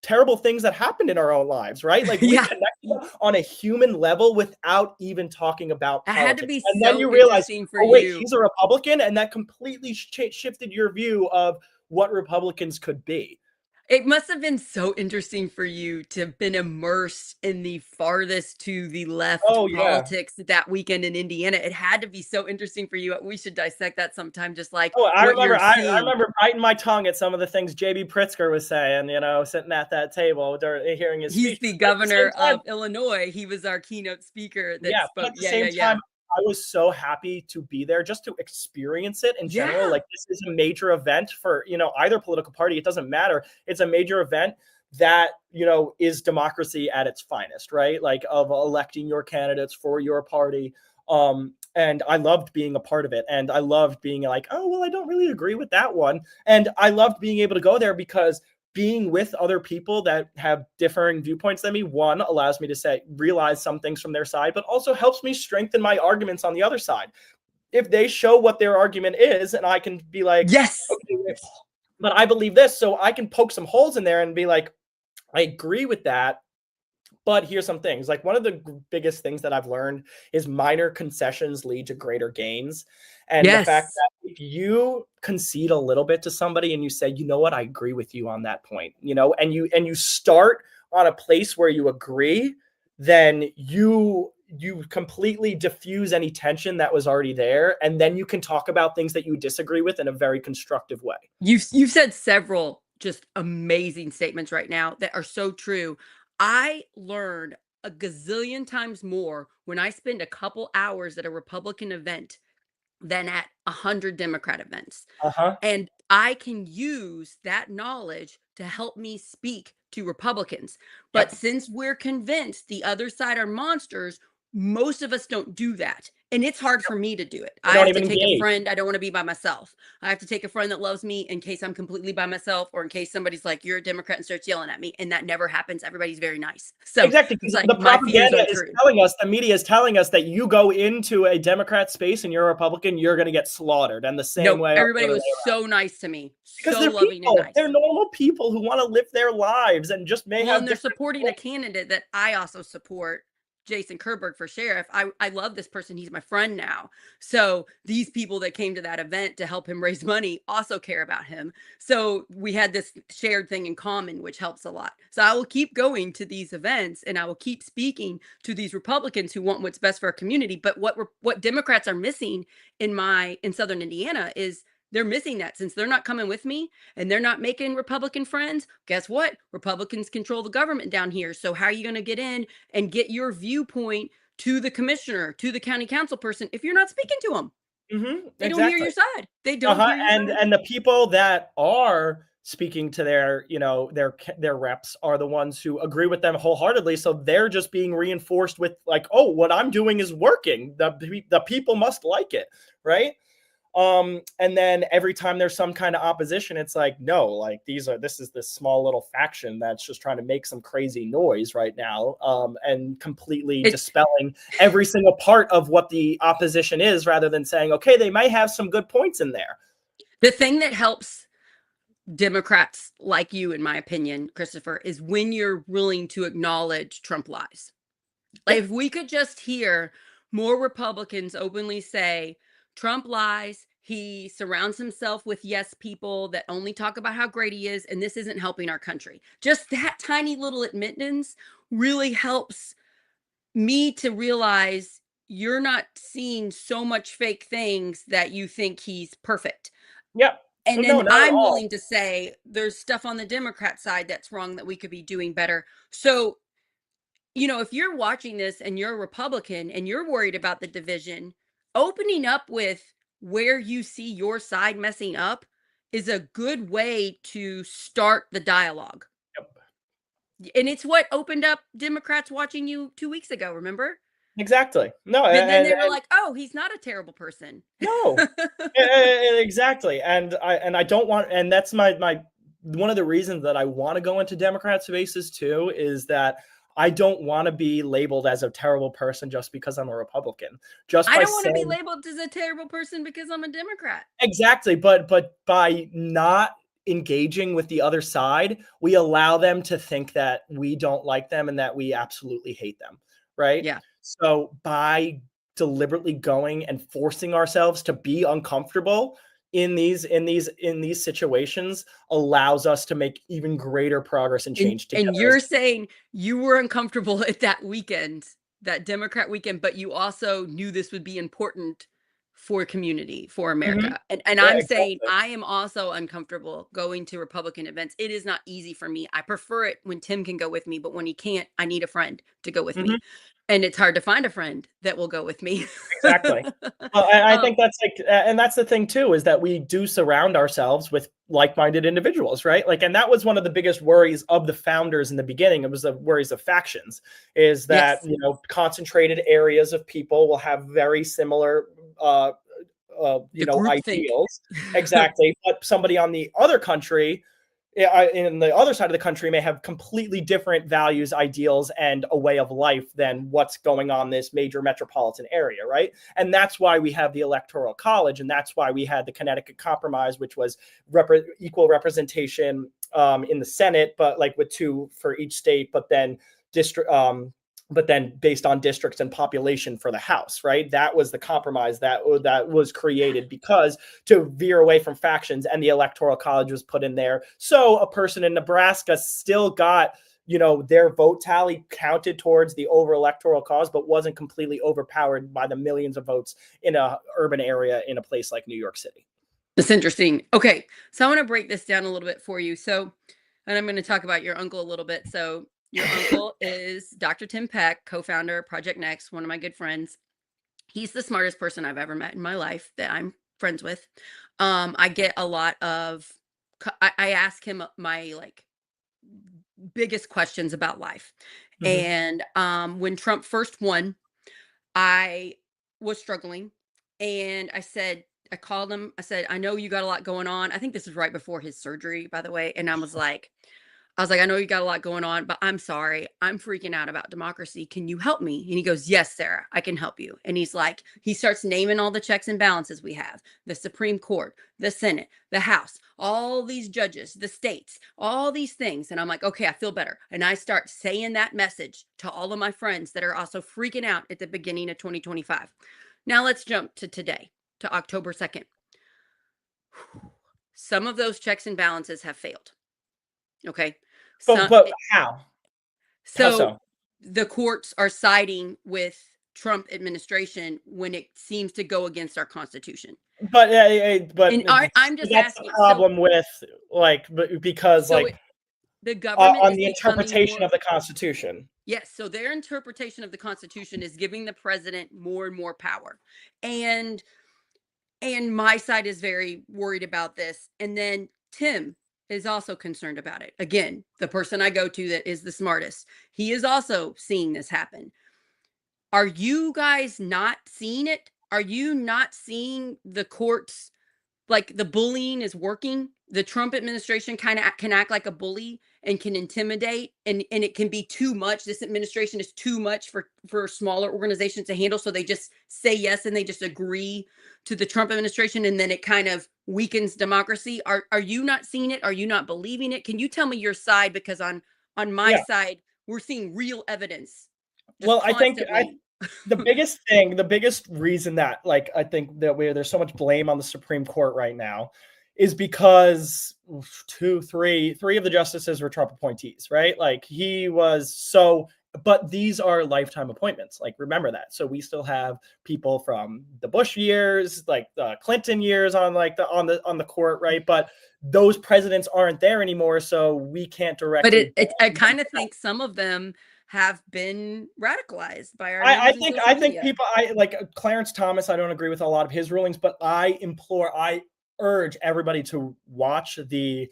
S2: terrible things that happened in our own lives, right? Like we
S1: Yeah.
S2: connected on a human level without even talking about
S1: It had to
S2: politics.
S1: be
S2: And then
S1: so
S2: you realize,
S1: interesting for
S2: oh wait,
S1: you.
S2: he's a Republican, and that completely shifted your view of what Republicans could be.
S1: It must have been so interesting for you to have been immersed in the farthest to the left
S2: Oh yeah.
S1: politics that weekend in Indiana. It had to be so interesting for you. We should dissect that sometime, just like
S2: Oh, I
S1: what
S2: remember.
S1: you're
S2: I
S1: seeing.
S2: remember biting my tongue at some of the things JB Pritzker was saying. Sitting at that table during hearing his
S1: He's
S2: speech.
S1: the
S2: But at the
S1: governor
S2: same time,
S1: of Illinois. He was our keynote speaker that
S2: yeah. But
S1: spoke.
S2: at the
S1: Yeah, yeah,
S2: same
S1: yeah.
S2: time, I was so happy to be there just to experience it in general.
S1: Yeah.
S2: Like this is a major event for either political party. It doesn't matter. It's a major event that is democracy at its finest, right? Like of electing your candidates for your party. And I loved being a part of it, and I loved being like, oh well, I don't really agree with that one, and I loved being able to go there because being with other people that have differing viewpoints than me, one, allows me to realize some things from their side, but also helps me strengthen my arguments on the other side. If they show what their argument is, and I can be like,
S1: Yes.
S2: okay, but I believe this, so I can poke some holes in there and be like, I agree with that, but here's some things. Like one of the biggest things that I've learned is minor concessions lead to greater gains. And the fact
S1: Yes.
S2: that if you concede a little bit to somebody and you say, you know what, I agree with you on that point, and you start on a place where you agree, then you completely diffuse any tension that was already there. And then you can talk about things that you disagree with in a very constructive way.
S1: You've said several just amazing statements right now that are so true. I learned a gazillion times more when I spend a couple hours at a Republican event than at 100 Democrat events.
S2: Uh-huh.
S1: And I can use that knowledge to help me speak to Republicans. But
S2: Yep.
S1: since we're convinced the other side are monsters, most of us don't do that. And it's hard for me to do it.
S2: They
S1: I
S2: don't
S1: have to
S2: even
S1: take a
S2: engage.
S1: friend. I don't want to be by myself. I have to take a friend that loves me in case I'm completely by myself or in case somebody's like, you're a Democrat and starts yelling at me. And that never happens. Everybody's very nice. So
S2: Exactly,
S1: it's
S2: because
S1: like
S2: the
S1: my fears
S2: propaganda
S1: are
S2: is
S1: true.
S2: telling us, the media is telling us that you go into a Democrat space and you're a Republican, you're going to get slaughtered. And the same
S1: Nope.
S2: way, the
S1: Everybody
S2: other way
S1: was
S2: around.
S1: so nice to me.
S2: Because
S1: So
S2: they're
S1: loving and
S2: people.
S1: nice.
S2: They're normal people who want to live their lives and just may
S1: Well,
S2: have
S1: and they're
S2: different.
S1: supporting a candidate that I also support, Jason Kerberg for sheriff. I love this person. He's my friend now. So these people that came to that event to help him raise money also care about him. So we had this shared thing in common, which helps a lot. So I will keep going to these events and I will keep speaking to these Republicans who want what's best for our community. But what Democrats are missing in Southern Indiana is they're missing that since they're not coming with me and they're not making Republican friends. Guess what? Republicans control the government down here. So how are you going to get in and get your viewpoint to the commissioner, to the county council person if you're not speaking to them? They don't hear
S2: Exactly.
S1: your side. They don't
S2: Uh-huh.
S1: hear your
S2: And
S1: side.
S2: and the people that are speaking to their reps are the ones who agree with them wholeheartedly. So they're just being reinforced with like, oh, what I'm doing is working. The people must like it, right? And then every time there's some kind of opposition, it's like, no, like this is this small little faction that's just trying to make some crazy noise right now, and completely
S1: It
S2: dispelling every single part of what the opposition is, rather than saying, okay, they might have some good points in there.
S1: the thing that helps Democrats like you, in my opinion, Christopher, is when you're willing to acknowledge Trump lies. Like,
S2: Yep.
S1: if we could just hear more Republicans openly say Trump lies, he surrounds himself with yes people that only talk about how great he is, and this isn't helping our country. Just that tiny little admittance really helps me to realize you're not seeing so much fake things that you think he's perfect.
S2: Yep.
S1: And
S2: No,
S1: then
S2: not at
S1: I'm
S2: all.
S1: willing to say there's stuff on the Democrat side that's wrong that we could be doing better. So, if you're watching this and you're a Republican and you're worried about the division, opening up with where you see your side messing up is a good way to start the dialogue.
S2: Yep.
S1: And it's what opened up Democrats watching you 2 weeks ago, remember?
S2: Exactly. No,
S1: Then they were
S2: and
S1: like, oh, he's not a terrible person.
S2: no. Exactly. And I don't want, and that's my one of the reasons that I want to go into Democrat spaces too, is that I don't want to be labeled as a terrible person just because I'm a Republican. Just
S1: I
S2: by
S1: don't want to be
S2: saying
S1: labeled as a terrible person because I'm a Democrat.
S2: exactly, but by not engaging with the other side, we allow them to think that we don't like them and that we absolutely hate them, right?
S1: Yeah.
S2: So by deliberately going and forcing ourselves to be uncomfortable in these situations allows us to make even greater progress and
S1: And
S2: change
S1: and
S2: together as
S1: you're saying you were uncomfortable at that weekend, that Democrat weekend, but you also knew this would be important for community, for
S2: Mhm.
S1: America. And
S2: Yeah,
S1: I'm saying
S2: exactly.
S1: I am also uncomfortable going to Republican events. It is not easy for me. I prefer it when Tim can go with me, but when he can't, I need a friend to go with
S2: Mhm.
S1: me. And it's hard to find a friend that will go with me.
S2: Exactly. Well, I
S1: um,
S2: think that's like, and that's the thing too, is that we do surround ourselves with like-minded individuals, right? Like, and that was one of the biggest worries of the founders in the beginning. It was the worries of factions, is that
S1: yes,
S2: concentrated areas of people will have very similar, uh,
S1: the group think.
S2: ideals. Exactly, but somebody on the other country, in the other side of the country, may have completely different values, ideals, and a way of life than what's going on in this major metropolitan area, right? And that's why we have the Electoral College, and that's why we had the Connecticut Compromise, which was equal representation in the Senate, but like with two for each state, but then based on districts and population for the House, right? That was the compromise that was created because to veer away from factions, and the Electoral College was put in there. So a person in Nebraska still got, their vote tally counted towards the over electoral cause, but wasn't completely overpowered by the millions of votes in a urban area in a place like New York City.
S1: That's interesting. Okay, so I want to break this down a little bit for you. So, and I'm going to talk about your uncle a little bit. So, your uncle is Dr. Tim Peck, co-founder of Project Next, one of my good friends. He's the smartest person I've ever met in my life that I'm friends with. I get a lot of I ask him my like biggest questions about life.
S2: Mhm.
S1: And when Trump first won, I was struggling, and I called him. I said, I know you got a lot going on. I think this is right before his surgery, by the way. And I was like, I know you got a lot going on, but I'm sorry. I'm freaking out about democracy. Can you help me? And he goes, yes, Sarah, I can help you. And he starts naming all the checks and balances we have: the Supreme Court, the Senate, the House, all these judges, the states, all these things. And I'm like, okay, I feel better. And I start saying that message to all of my friends that are also freaking out at the beginning of 2025. Now let's jump to today, to October 2nd. Some of those checks and balances have failed. Okay.
S2: But
S1: So
S2: but how? How
S1: So
S2: so?
S1: the courts are siding with Trump administration when it seems to go against our constitution.
S2: But
S1: And I'm just
S2: that's the
S1: asking.
S2: problem with, like, because
S1: So
S2: like,
S1: it, the government
S2: on
S1: is
S2: the
S1: becoming
S2: interpretation
S1: more.
S2: of the Constitution.
S1: Yes, so their interpretation of the constitution is giving the president more and more power. And my side is very worried about this. And then Tim is also concerned about it. Again, the person I go to that is the smartest. He is also seeing this happen. Are you guys not seeing it? Are you not seeing the courts, like, the bullying is working? The Trump administration kinda can act like a bully and can intimidate, and it can be too much. This administration is too much for smaller organizations to handle, so they just say yes and they just agree to the Trump administration, and then it kind of weakens democracy. Are you not seeing it? Are you not believing it? Can you tell me your side? Because on my
S2: Yeah.
S1: side, we're seeing real evidence just
S2: Well, I
S1: constantly.
S2: the biggest reason that like I think that where there's so much blame on the Supreme Court right now is because three of the justices were Trump appointees, right? Like he was so, but these are lifetime appointments. Like remember that. So we still have people from the Bush years, like the Clinton years on like the court, right? But those presidents aren't there anymore, so we can't
S1: But
S2: directly
S1: I
S2: blame them.
S1: kinda think some of them have been radicalized by our news and social
S2: I think
S1: media.
S2: people I like Clarence Thomas. I don't agree with a lot of his rulings, but I urge everybody to watch the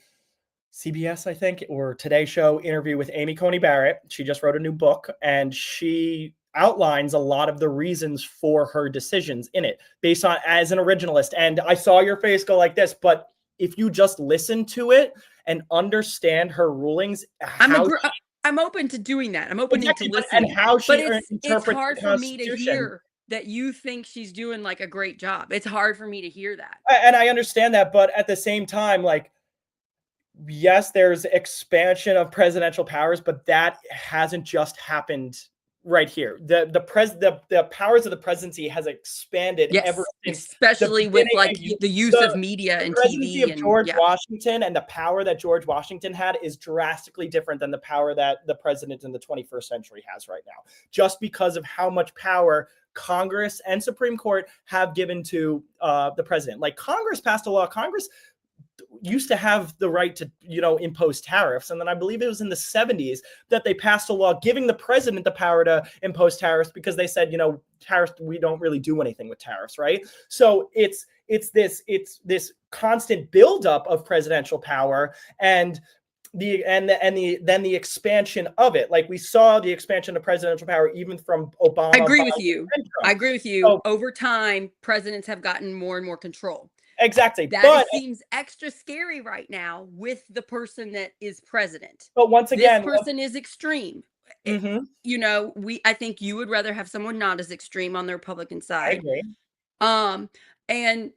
S2: CBS, I think, or Today Show interview with Amy Coney Barrett. She just wrote a new book, and she outlines a lot of the reasons for her decisions in it, based on as an originalist. And I saw your face go like this, but if you just listen to it and understand her rulings,
S1: I'm
S2: how
S1: agr I'm open to doing that. I'm opening to
S2: exactly, but and
S1: listening,
S2: how
S1: but
S2: she
S1: it's
S2: interprets the
S1: hard for me to
S2: Constitution.
S1: hear that you think she's doing, like, a great job. It's hard for me to hear that.
S2: And I understand that, but at the same time, like, yes, there's expansion of presidential powers, but that hasn't just happened right here. The powers of the presidency has expanded ever
S1: Yes,
S2: since the
S1: especially with,
S2: beginning.
S1: like, the use of
S2: The
S1: media
S2: the
S1: and
S2: presidency
S1: TV
S2: of
S1: and
S2: George
S1: yeah.
S2: Washington and the power that George Washington had is drastically different than the power that the president in the 21st century has right now, just because of how much power Congress and Supreme Court have given to the president. Like Congress passed a law. Congress used to have the right to impose tariffs, and then I believe it was in the 70s that they passed a law giving the president the power to impose tariffs, because they said tariffs, we don't really do anything with tariffs, right? So it's this constant buildup of presidential power, and then the expansion of it. Like we saw the expansion of presidential power even from
S1: I
S2: Obama,
S1: agree with
S2: Biden,
S1: you.
S2: and
S1: I
S2: Trump.
S1: agree with you.
S2: So
S1: Over time, presidents have gotten more and more control.
S2: exactly,
S1: That
S2: but
S1: it seems extra scary right now with the person that is president.
S2: once
S1: This
S2: again,
S1: person is extreme. It,
S2: mhm,
S1: I think you would rather have someone not as extreme on the Republican
S2: I
S1: side.
S2: agree.
S1: Um, and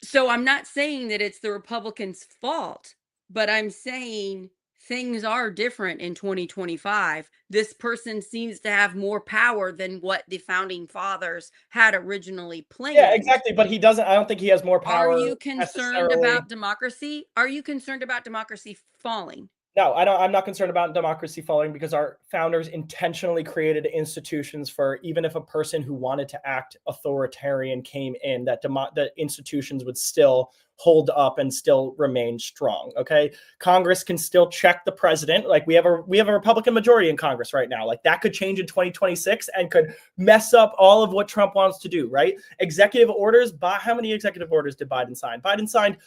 S1: so I'm not saying that it's the Republicans' fault, but I'm saying things are different in 2025. This person seems to have more power than what the founding fathers had originally
S2: Yeah,
S1: planned.
S2: exactly, but he doesn't. I don't think he has more
S1: Are
S2: power
S1: you concerned
S2: necessarily.
S1: about democracy? Are you concerned about democracy falling?
S2: No, I don't. I'm not concerned about democracy falling, because our founders intentionally created institutions for, even if a person who wanted to act authoritarian came in, that the institutions would still hold up and still remain strong. Okay, Congress can still check the president. Like we have a Republican majority in Congress right now. Like that could change in 2026 and could mess up all of what Trump wants to do. Right? Executive orders. How many executive orders did Biden sign? Biden signed.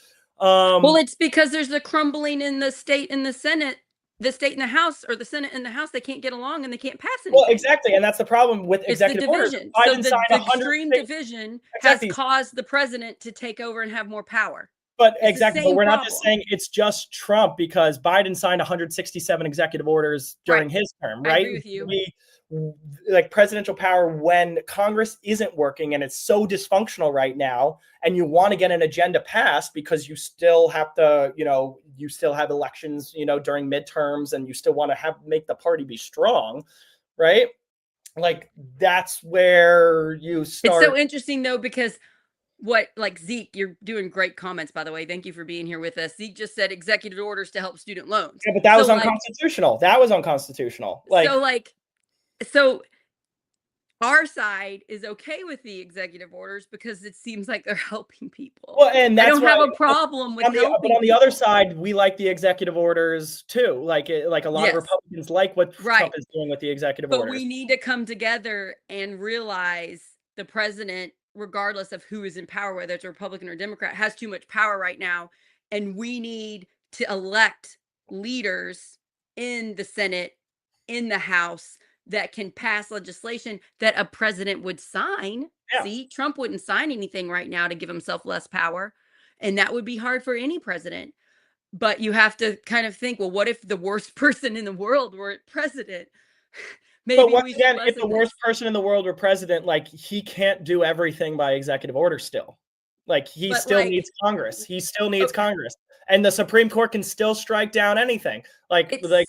S1: Well,
S2: Um,
S1: it's because there's the crumbling in the state and the Senate, the state and the House, or the Senate and the House. They can't get along and they can't pass
S2: Well,
S1: anything.
S2: exactly, and that's the problem with
S1: It's the
S2: executive orders.
S1: division. So
S2: Biden signed
S1: the
S2: 100
S1: extreme division has
S2: exactly,
S1: caused the president to take over and have more power.
S2: but
S1: It's the
S2: exactly, but
S1: same
S2: we're not just
S1: problem.
S2: saying it's just Trump, because Biden signed 167 executive orders
S1: Right.
S2: during his term,
S1: I
S2: right?
S1: agree with you.
S2: We like presidential power when Congress isn't working and it's so dysfunctional right now, and you want to get an agenda passed because you still have to, you still have elections, during midterms, and you still want to make the party be strong, right? Like that's where you
S1: It's so
S2: start.
S1: interesting though, because what like Zeke, you're doing great comments, by the way. Thank you for being here with us. Zeke just said executive orders to help student loans.
S2: Yeah, but that was
S1: So like,
S2: unconstitutional. That was unconstitutional.
S1: so
S2: Like,
S1: like, so our side is okay with the executive orders because it seems like they're helping people.
S2: well, and
S1: I
S2: that's
S1: don't
S2: why
S1: have a problem with
S2: but
S1: helping
S2: on the other
S1: people.
S2: side, we like the executive orders too. Like a lot of
S1: Yes,
S2: Republicans like what Trump
S1: right.
S2: is doing with the executive
S1: But
S2: orders.
S1: we need to come together and realize the president, regardless of who is in power, whether it's a Republican or Democrat, has too much power right now. And we need to elect leaders in the Senate, in the House that can pass legislation that a president would sign.
S2: Yeah.
S1: See, Trump wouldn't sign anything right now to give himself less power, and that would be hard for any president. But you have to kind of think, well, what if the worst person in the world were president?
S2: But
S1: Maybe
S2: once
S1: we should
S2: again, if the
S1: lessen
S2: worst
S1: this.
S2: person in the world were president, like, he can't do everything by executive order still. Like, he
S1: But
S2: still
S1: like,
S2: needs Congress. He still
S1: oh,
S2: needs Congress. And the Supreme Court can still strike down anything. Like,
S1: it's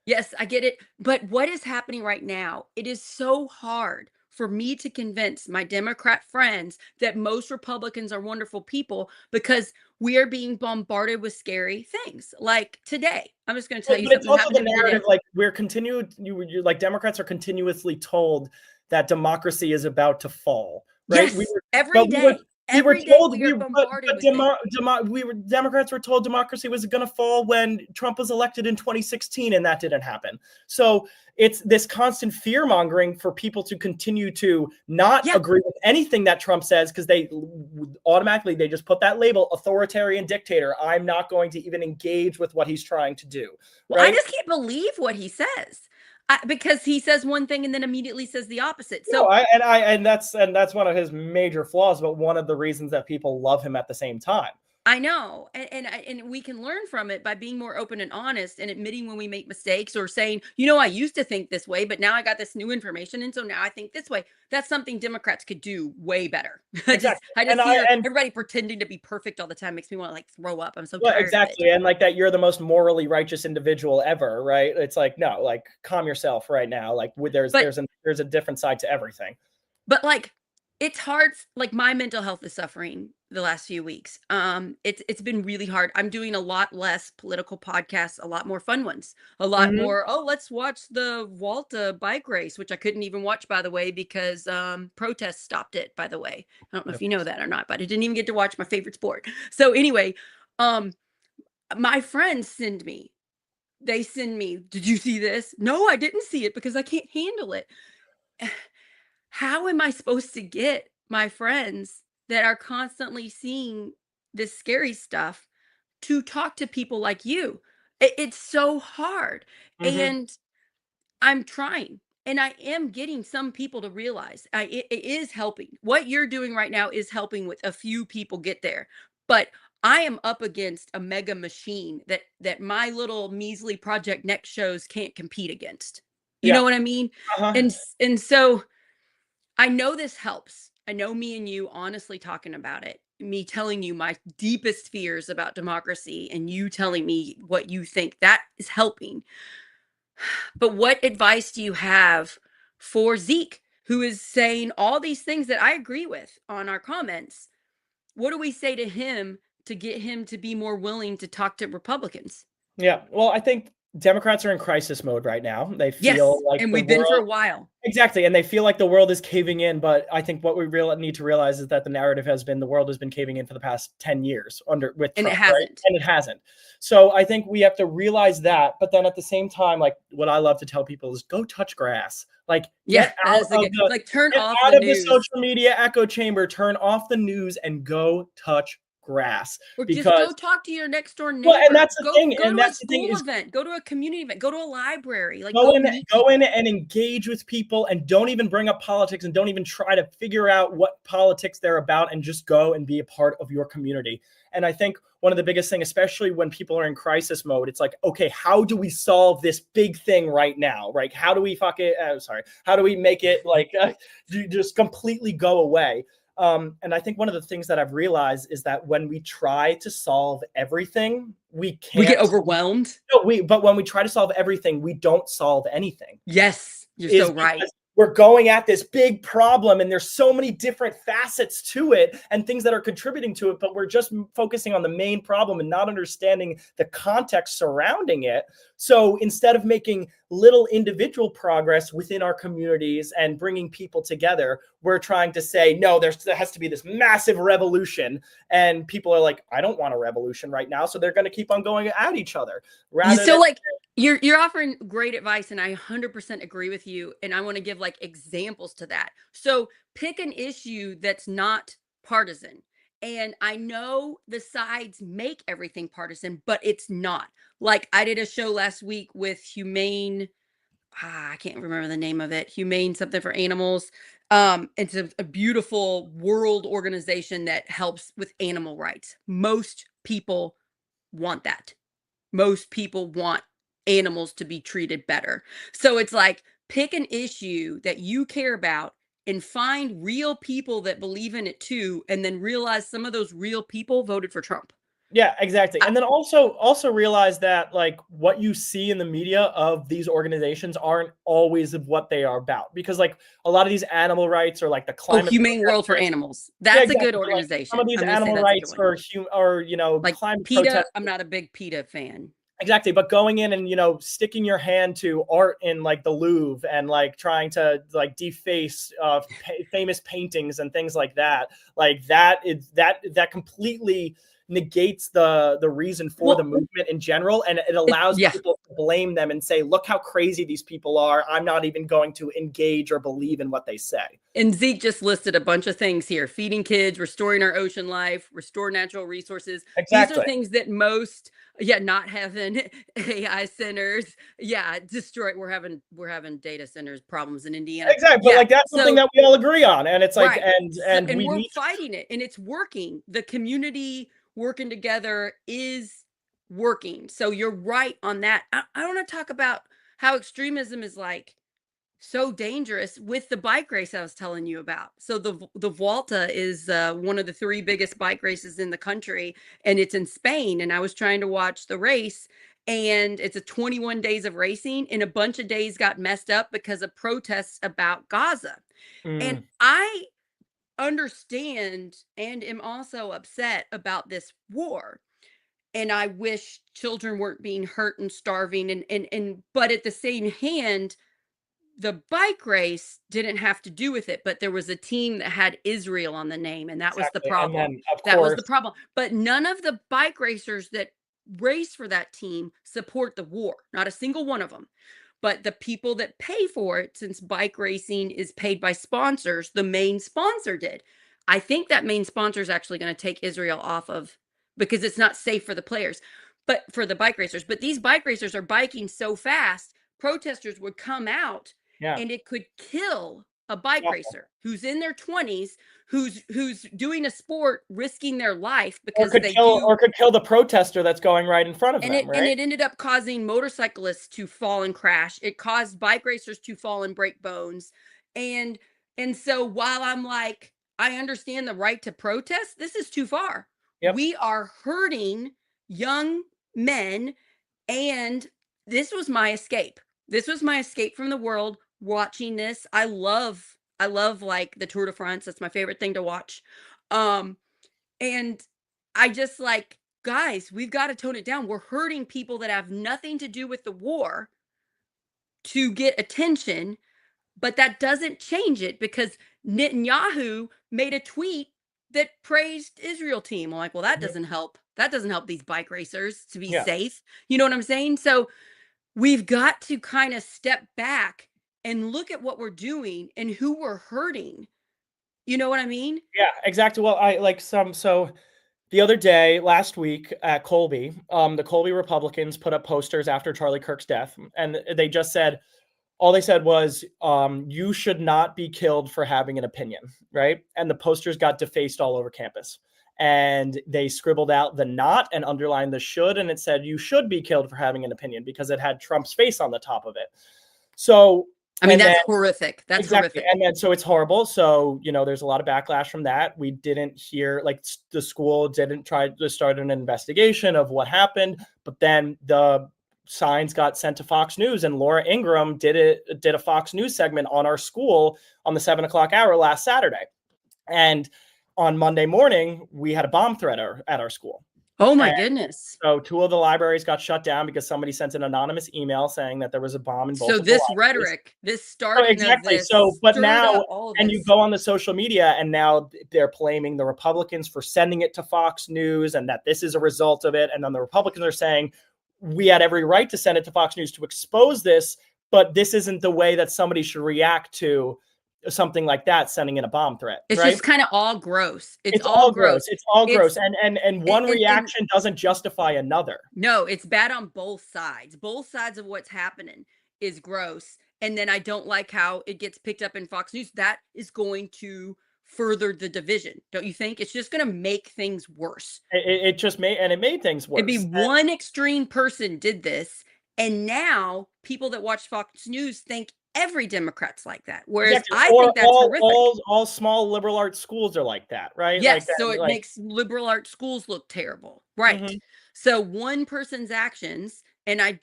S1: yes, I get it. But what is happening right now? It is so hard for me to convince my Democrat friends that most Republicans are wonderful people because we are being bombarded with scary things. Like today, I'm just going to tell you
S2: but it's
S1: something that
S2: also
S1: happened
S2: the
S1: to me
S2: narrative,
S1: today.
S2: like, we're continued you like, Democrats are continuously told that democracy is about to fall, right? We
S1: Yes,
S2: were but we were
S1: every day
S2: told
S1: we are bombarded with things.
S2: we were Democrats were told democracy was gonna fall when Trump was elected in 2016, and that didn't happen. So it's this constant fear mongering for people to continue to not
S1: Yeah.
S2: agree with anything that Trump says because they automatically they just put that label authoritarian dictator. I'm not going to even engage with what he's trying to do,
S1: Well, I
S2: right?
S1: just can't believe what he says because he says one thing and then immediately says the opposite.
S2: No,
S1: So
S2: and that's one of his major flaws, but one of the reasons that people love him at the same time.
S1: I know, and we can learn from it by being more open and honest and admitting when we make mistakes or saying, I used to think this way, but now I got this new information, and so now I think this way. That's something Democrats could do way better.
S2: Exactly.
S1: I
S2: And
S1: just
S2: I
S1: hear
S2: and
S1: everybody pretending to be perfect all the time makes me want to like throw up. I'm so
S2: well,
S1: tired of it.
S2: exactly. And like that you're the most morally righteous individual ever, right? It's like, no, like calm yourself right now. Like
S1: But
S2: there's a different side to everything.
S1: Like, it's hard like, my mental health is suffering the last few weeks. It's been really hard. I'm doing a lot less political podcasts, a lot more fun ones, a lot
S2: Mhm.
S1: more, "Oh, let's watch the Walta bike race," which I couldn't even watch, by the way, because, protests stopped it, by the way. I don't know if
S2: Of
S1: you know
S2: course.
S1: that or not, but I didn't even get to watch my favorite sport. So, anyway, um, my friends send me, "Did you see this?" "No, I didn't see it because I can't handle it." How am I supposed to get my friends that are constantly seeing this scary stuff to talk to people like you? It's so hard.
S2: Mhm.
S1: And I'm trying. And I am getting some people to realize it is helping. What you're doing right now is helping with a few people get there. But I am up against a mega machine that my little measly Project Next shows can't compete against. You know
S2: Yeah.
S1: what I mean?
S2: Uh-huh.
S1: And so I know this helps. I know me and you honestly talking about it, me telling you my deepest fears about democracy and you telling me what you think, that is helping. But what advice do you have for Zeke, who is saying all these things that I agree with on our comments? What do we say to him to get him to be more willing to talk to Republicans?
S2: Yeah. Well, I think Democrats are in crisis mode right now. They feel
S1: Yes,
S2: like
S1: and
S2: the
S1: we've been for
S2: world
S1: a while,
S2: exactly, and they feel like the world is caving in, but I think what we need to realize is that the narrative has been the world has been caving in for the past 10 years under with
S1: and it
S2: Trump, right?
S1: hasn't.
S2: And it hasn't. So I think we have to realize that, but then at the same time, like what I love to tell people is go touch grass. Like
S1: Yeah, that is a good, like turn
S2: get
S1: off the
S2: out of the
S1: news
S2: social media echo chamber, turn off the news and go touch grass
S1: or just go
S2: because
S1: talk to your next door
S2: well, and
S1: neighbor.
S2: that's the thing,
S1: Go
S2: and
S1: to a
S2: that's the thing
S1: school
S2: is
S1: event, go to a community event, go to a library, like
S2: go
S1: go
S2: in
S1: meet
S2: go in
S1: people.
S2: and engage with people and don't even bring up politics and don't even try to figure out what politics they're about and just go and be a part of your community. And I think one of the biggest thing, especially when people are in crisis mode, it's like, okay, how do we solve this big thing right now? Right? How do we fuck it? Sorry. How do we make it like just completely go away? And I think one of the things that I've realized is that when we try to solve everything, we
S1: We get
S2: can't.
S1: overwhelmed.
S2: No, but when we try to solve everything, we don't solve anything
S1: Yes, you're
S2: is
S1: so right.
S2: because we're going at this big problem and there's so many different facets to it and things that are contributing to it, but we're just focusing on the main problem and not understanding the context surrounding it. So instead of making little individual progress within our communities and bringing people together, we're trying to say, no, there has to be this massive revolution. And people are like, I don't want a revolution right now. So they're going to keep on going at each other
S1: You
S2: rather than
S1: so like you're offering great advice and I 100% agree with you and I want to give like examples to that. So pick an issue that's not partisan. And I know the sides make everything partisan, but it's not. Like I did a show last week with Humane I can't remember the name of it. Humane something for animals. It's a beautiful world organization that helps with animal rights. Most people want that. Most people want animals to be treated better. So it's like pick an issue that you care about and find real people that believe in it too, and then realize some of those real people voted for Trump.
S2: Yeah, exactly.
S1: I,
S2: And then also realize that like what you see in the media of these organizations aren't always of what they are about. Because like a lot of these animal rights or like the
S1: oh,
S2: climate
S1: Humane World for
S2: protesters.
S1: Animals.
S2: Yeah,
S1: That's a good
S2: exactly. But like some of
S1: organization.
S2: these
S1: I'm going to say
S2: animal
S1: that's a good
S2: rights
S1: one.
S2: or
S1: Like
S2: climate
S1: PETA, I'm
S2: protesters.
S1: not a big PETA fan.
S2: Exactly, but going in and sticking your hand to art in like the Louvre and like trying to like deface famous paintings and things like that completely negates the reason for the
S1: Well,
S2: movement in general, and it allows
S1: yeah.
S2: people to blame them and say, look how crazy these people are, I'm not even going to engage or believe in what they say.
S1: And Zeke just listed a bunch of things here: feeding kids, restoring our ocean life, restore natural resources. These are
S2: Exactly.
S1: things that most, yeah, not having AI centers, yeah, destroy. We're having data centers problems in Indiana.
S2: Exactly, but
S1: Yeah.
S2: like that's something
S1: So
S2: that we all agree on, and it's like
S1: right. So,
S2: and
S1: and
S2: we
S1: we're
S2: need to.
S1: fighting it and it's working. The community working together is working. So you're right on that. I want to talk about how extremism is like so dangerous with the bike race I was telling you about. So the Vuelta is one of the three biggest bike races in the country, and it's in Spain. And I was trying to watch the race, and it's a 21 days of racing, and a bunch of days got messed up because of protests about Gaza. And
S2: Mm,
S1: I understand and am also upset about this war. And I wish children weren't being hurt and starving and but at the same hand, the bike race didn't have to do with it, but there was a team that had Israel on the name, and that was the
S2: exactly, and
S1: problem.
S2: then of
S1: That was the
S2: course.
S1: problem. But none of the bike racers that race for that team support the war. Not a single one of them. But the people that pay for it, since bike racing is paid by sponsors, the main sponsor did. I think that main sponsor is actually going to take Israel off of because it's not safe for the players, but for the bike racers. But these bike racers are biking so fast, protesters would come out
S2: Yeah.
S1: and it could kill a bike
S2: Awful.
S1: racer who's in their 20s, who's doing a sport risking their life
S2: Or
S1: because
S2: could
S1: they
S2: kill
S1: do.
S2: or could kill the protester that's going right in front of
S1: and
S2: them,
S1: it and
S2: right?
S1: it ended up causing motorcyclists to fall and crash. It caused bike racers to fall and break bones. and and so while I'm like, I understand the right to protest, this is too far.
S2: Yep.
S1: We are hurting young men. And this was my escape. This was my escape from the world watching this. I love like the Tour de France. That's my favorite thing to watch. Um and I just like, guys, we've got to tone it down. We're hurting people that have nothing to do with the war to get attention, but that doesn't change it because Netanyahu made a tweet that praised Israel team. I'm like, well, that
S2: Mhm.
S1: doesn't help. That doesn't help these bike racers to be
S2: Yeah.
S1: safe. You know what I'm saying? So we've got to kind of step back and look at what we're doing and who we're hurting. You know what I mean?
S2: Yeah, exactly. Well, I like some so the other day, last week at Colby, the Colby Republicans put up posters after Charlie Kirk's death, and they just said all they said was, "You should not be killed for having an opinion," right? And the posters got defaced all over campus, and they scribbled out the "not" and underlined the "should," and it said, "You should be killed for having an opinion," because it had Trump's face on the top of it. So,
S1: I mean,
S2: and then
S1: that's horrific. That's
S2: exactly,
S1: horrific.
S2: and then so it's horrible. So, there's a lot of backlash from that. We didn't hear like the school didn't try to start an investigation of what happened, but then the signs got sent to Fox News, and Laura Ingraham did a Fox News segment on our school on the 7 o'clock hour last Saturday. And on Monday morning, we had a bomb threat at our school.
S1: Oh my
S2: And
S1: goodness.
S2: so two of the libraries got shut down because somebody sent an anonymous email saying that there was a bomb in both
S1: So
S2: of the
S1: this
S2: libraries.
S1: rhetoric, this
S2: Oh,
S1: starting of
S2: exactly.
S1: this
S2: So, but
S1: stirred
S2: now,
S1: up all of
S2: and you
S1: this.
S2: go on the social media, and now they're blaming the Republicans for sending it to Fox News and that this is a result of it. And then the Republicans are saying we had every right to send it to Fox News to expose this, but this isn't the way that somebody should react to something like that, sending in a bomb threat,
S1: It's
S2: right?
S1: just kind of all gross. It's
S2: It's
S1: all
S2: all gross.
S1: gross.
S2: It's all gross.
S1: It's
S2: And
S1: and,
S2: one
S1: and
S2: reaction doesn't justify another.
S1: no, it's bad on both sides. Both sides of what's happening is gross. and then I don't like how it gets picked up in Fox News, that is going to further the division. Don't you think? It's just going to make things worse.
S2: It just made things
S1: It'd be
S2: worse.
S1: one extreme person did this, and now people that watch Fox News think every Democrat's like that. Whereas
S2: Exactly.
S1: I
S2: Or
S1: think that's horrific.
S2: all small liberal arts schools are like that, right? Like
S1: Yes,
S2: that,
S1: so it
S2: like.
S1: makes liberal arts schools look terrible. Right.
S2: Mhm.
S1: So one person's actions, and I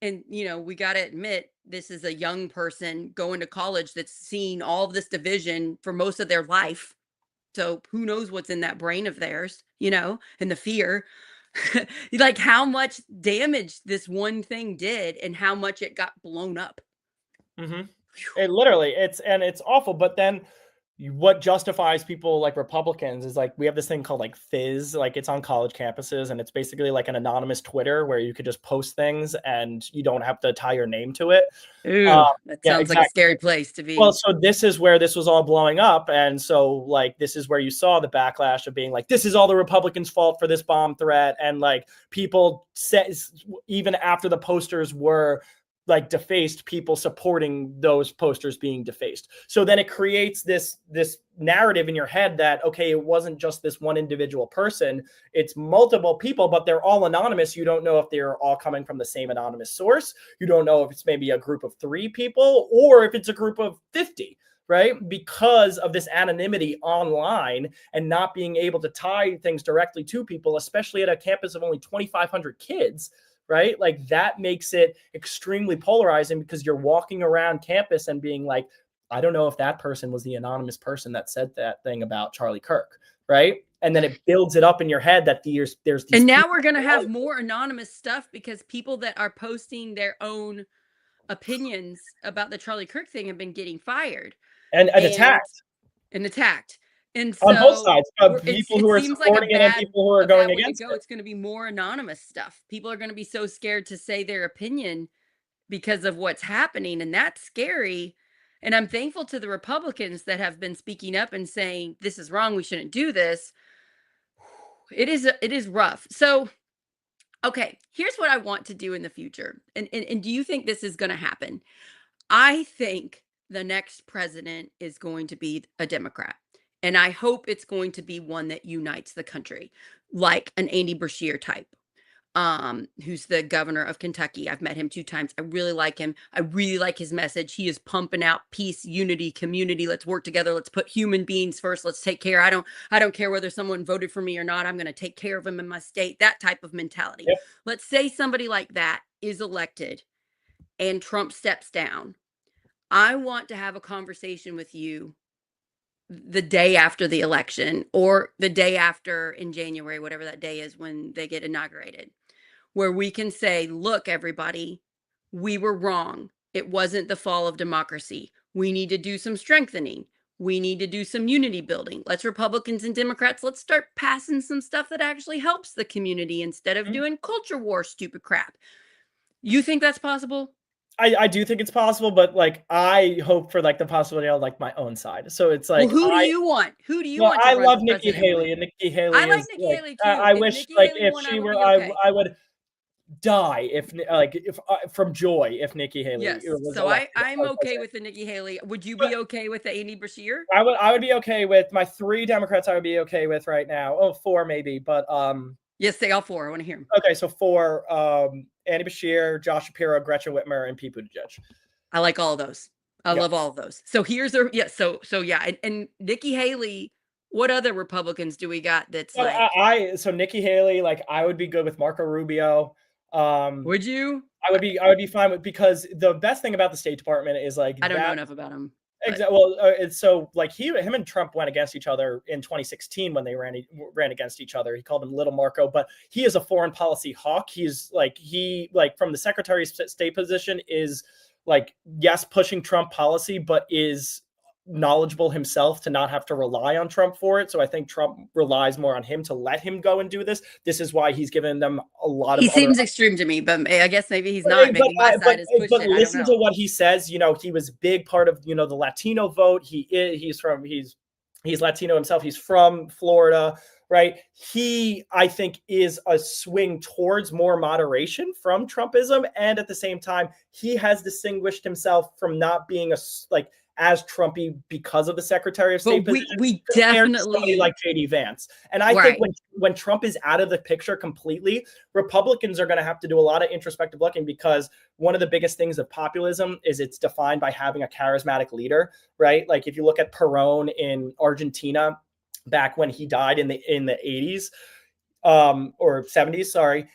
S1: and we got to admit this is a young person going to college that's seen all of this division for most of their life. So who knows what's in that brain of theirs, and the fear. Like how much damage this one thing did and how much it got blown up.
S2: Mhm. It literally, it's awful. But then what justifies people like Republicans is like we have this thing called like Fizz, like it's on college campuses, and it's basically like an anonymous Twitter where you could just post things and you don't have to tie your name to it. Uh,
S1: Ooh, that
S2: yeah,
S1: sounds like a
S2: exactly.
S1: scary place to
S2: Well,
S1: be.
S2: so this is where this was all blowing up, and so like this is where you saw the backlash of being like, this is all the Republicans' fault for this bomb threat, and like people says even after the posters were like defaced, people supporting those posters being defaced. So then it creates this narrative in your head that okay, it wasn't just this one individual person, it's multiple people, but they're all anonymous. You don't know if they're all coming from the same anonymous source. You don't know if it's maybe a group of 3 people or if it's a group of 50, right? Because of this anonymity online and not being able to tie things directly to people, especially at a campus of only 2,500 kids, right? Like that makes it extremely polarizing because you're walking around campus and being like, I don't know if that person was the anonymous person that said that thing about Charlie Kirk, right? And then it builds it up in your head that there's these
S1: And now
S2: people.
S1: we're going to have more anonymous stuff because people that are posting their own opinions about the Charlie Kirk thing have been getting fired
S2: And
S1: and
S2: attacked
S1: attacked. And
S2: on both
S1: so
S2: sides, people
S1: it
S2: who are
S1: seems like
S2: supporting it and people who are
S1: a
S2: going
S1: bad way to
S2: against
S1: go.
S2: it.
S1: It's going to be more anonymous stuff. People are going to be so scared to say their opinion because of what's happening, and that's scary. And I'm thankful to the Republicans that have been speaking up and saying this is wrong, we shouldn't do this. It is rough. So, okay, here's what I want to do in the future. And do you think this is going to happen? I think the next president is going to be a Democrat. And I hope it's going to be one that unites the country, like an Andy Beshear type, who's the governor of Kentucky. I've met him 2 times. I really like him. I really like his message. He is pumping out peace, unity, community. Let's work together. Let's put human beings first. Let's take care. I don't care whether someone voted for me or not. I'm going to take care of them in my state. That type of mentality.
S2: Yep.
S1: Let's say somebody like that is elected and Trump steps down. I want to have a conversation with you the day after the election or the day after in January, whatever that day is when they get inaugurated, where we can say, look, everybody, we were wrong. It wasn't the fall of democracy. We need to do some strengthening. We need to do some unity building. Let's Republicans and Democrats, let's start passing some stuff that actually helps the community instead of
S2: Mhm.
S1: doing culture war stupid crap. You think that's possible?
S2: I do think it's possible, but like I hope for like the possibility of like my own side. So it's
S1: Well,
S2: like
S1: who do you want? Who do you
S2: well,
S1: want to
S2: I
S1: run
S2: love
S1: for
S2: Nikki
S1: president with?
S2: Haley, and Nikki
S1: I
S2: Haley
S1: like
S2: is
S1: Nikki
S2: like
S1: Haley too.
S2: I
S1: If
S2: wish
S1: Nikki
S2: like
S1: Haley
S2: if
S1: won, I
S2: she
S1: would
S2: were
S1: be okay.
S2: I would die if like if from joy if Nikki Haley
S1: Yes.
S2: was
S1: So
S2: elected
S1: I'm
S2: as
S1: okay
S2: president.
S1: with the Nikki Haley. Would you
S2: But
S1: be okay with the Amy Beshear?
S2: I would be okay with my 3 Democrats. I would be okay with right now. Oh, 4 maybe, but
S1: Yes, say all four. I want to hear them.
S2: okay, so 4 Andy Beshear, Josh Shapiro, Gretchen Whitmer, and Pete Buttigieg.
S1: I like all of those. I
S2: Yep.
S1: love all of those. So here's a yeah. So yeah, and Nikki Haley. What other Republicans do we got that's
S2: But
S1: like?
S2: so Nikki Haley, like I would be good with Marco Rubio. Um,
S1: Would you?
S2: I would be fine with because the best thing about the State Department is like
S1: I don't know
S2: that.
S1: enough about him, but
S2: Exactly. Well, it's so like him and Trump went against each other in 2016 when they ran against each other. He called him Little Marco, but he is a foreign policy hawk. He from the Secretary of State position is like yes pushing Trump policy, but is knowledgeable himself to not have to rely on Trump for it. So I think Trump relies more on him to let him go and do this. This is why he's given them a lot
S1: he
S2: of other.
S1: seems extreme to me. But I guess maybe he's not. Maybe my side has pushed
S2: But
S1: it. I don't
S2: listen to
S1: know.
S2: what he says. You know, he was a big part of the Latino vote. He's Latino himself. He's from Florida. right? He, I think, is a swing towards more moderation from Trumpism, and at the same time, he has distinguished himself from not being like as Trumpy because of the Secretary of
S1: But
S2: State position
S1: we
S2: compared to somebody
S1: definitely
S2: like JD Vance. And I think
S1: right.
S2: when Trump is out of the picture completely, Republicans are going to have to do a lot of introspective looking, because one of the biggest things of populism is it's defined by having a charismatic leader, right? Like if you look at Perón in Argentina back when he died in the 80s, or 70s, sorry,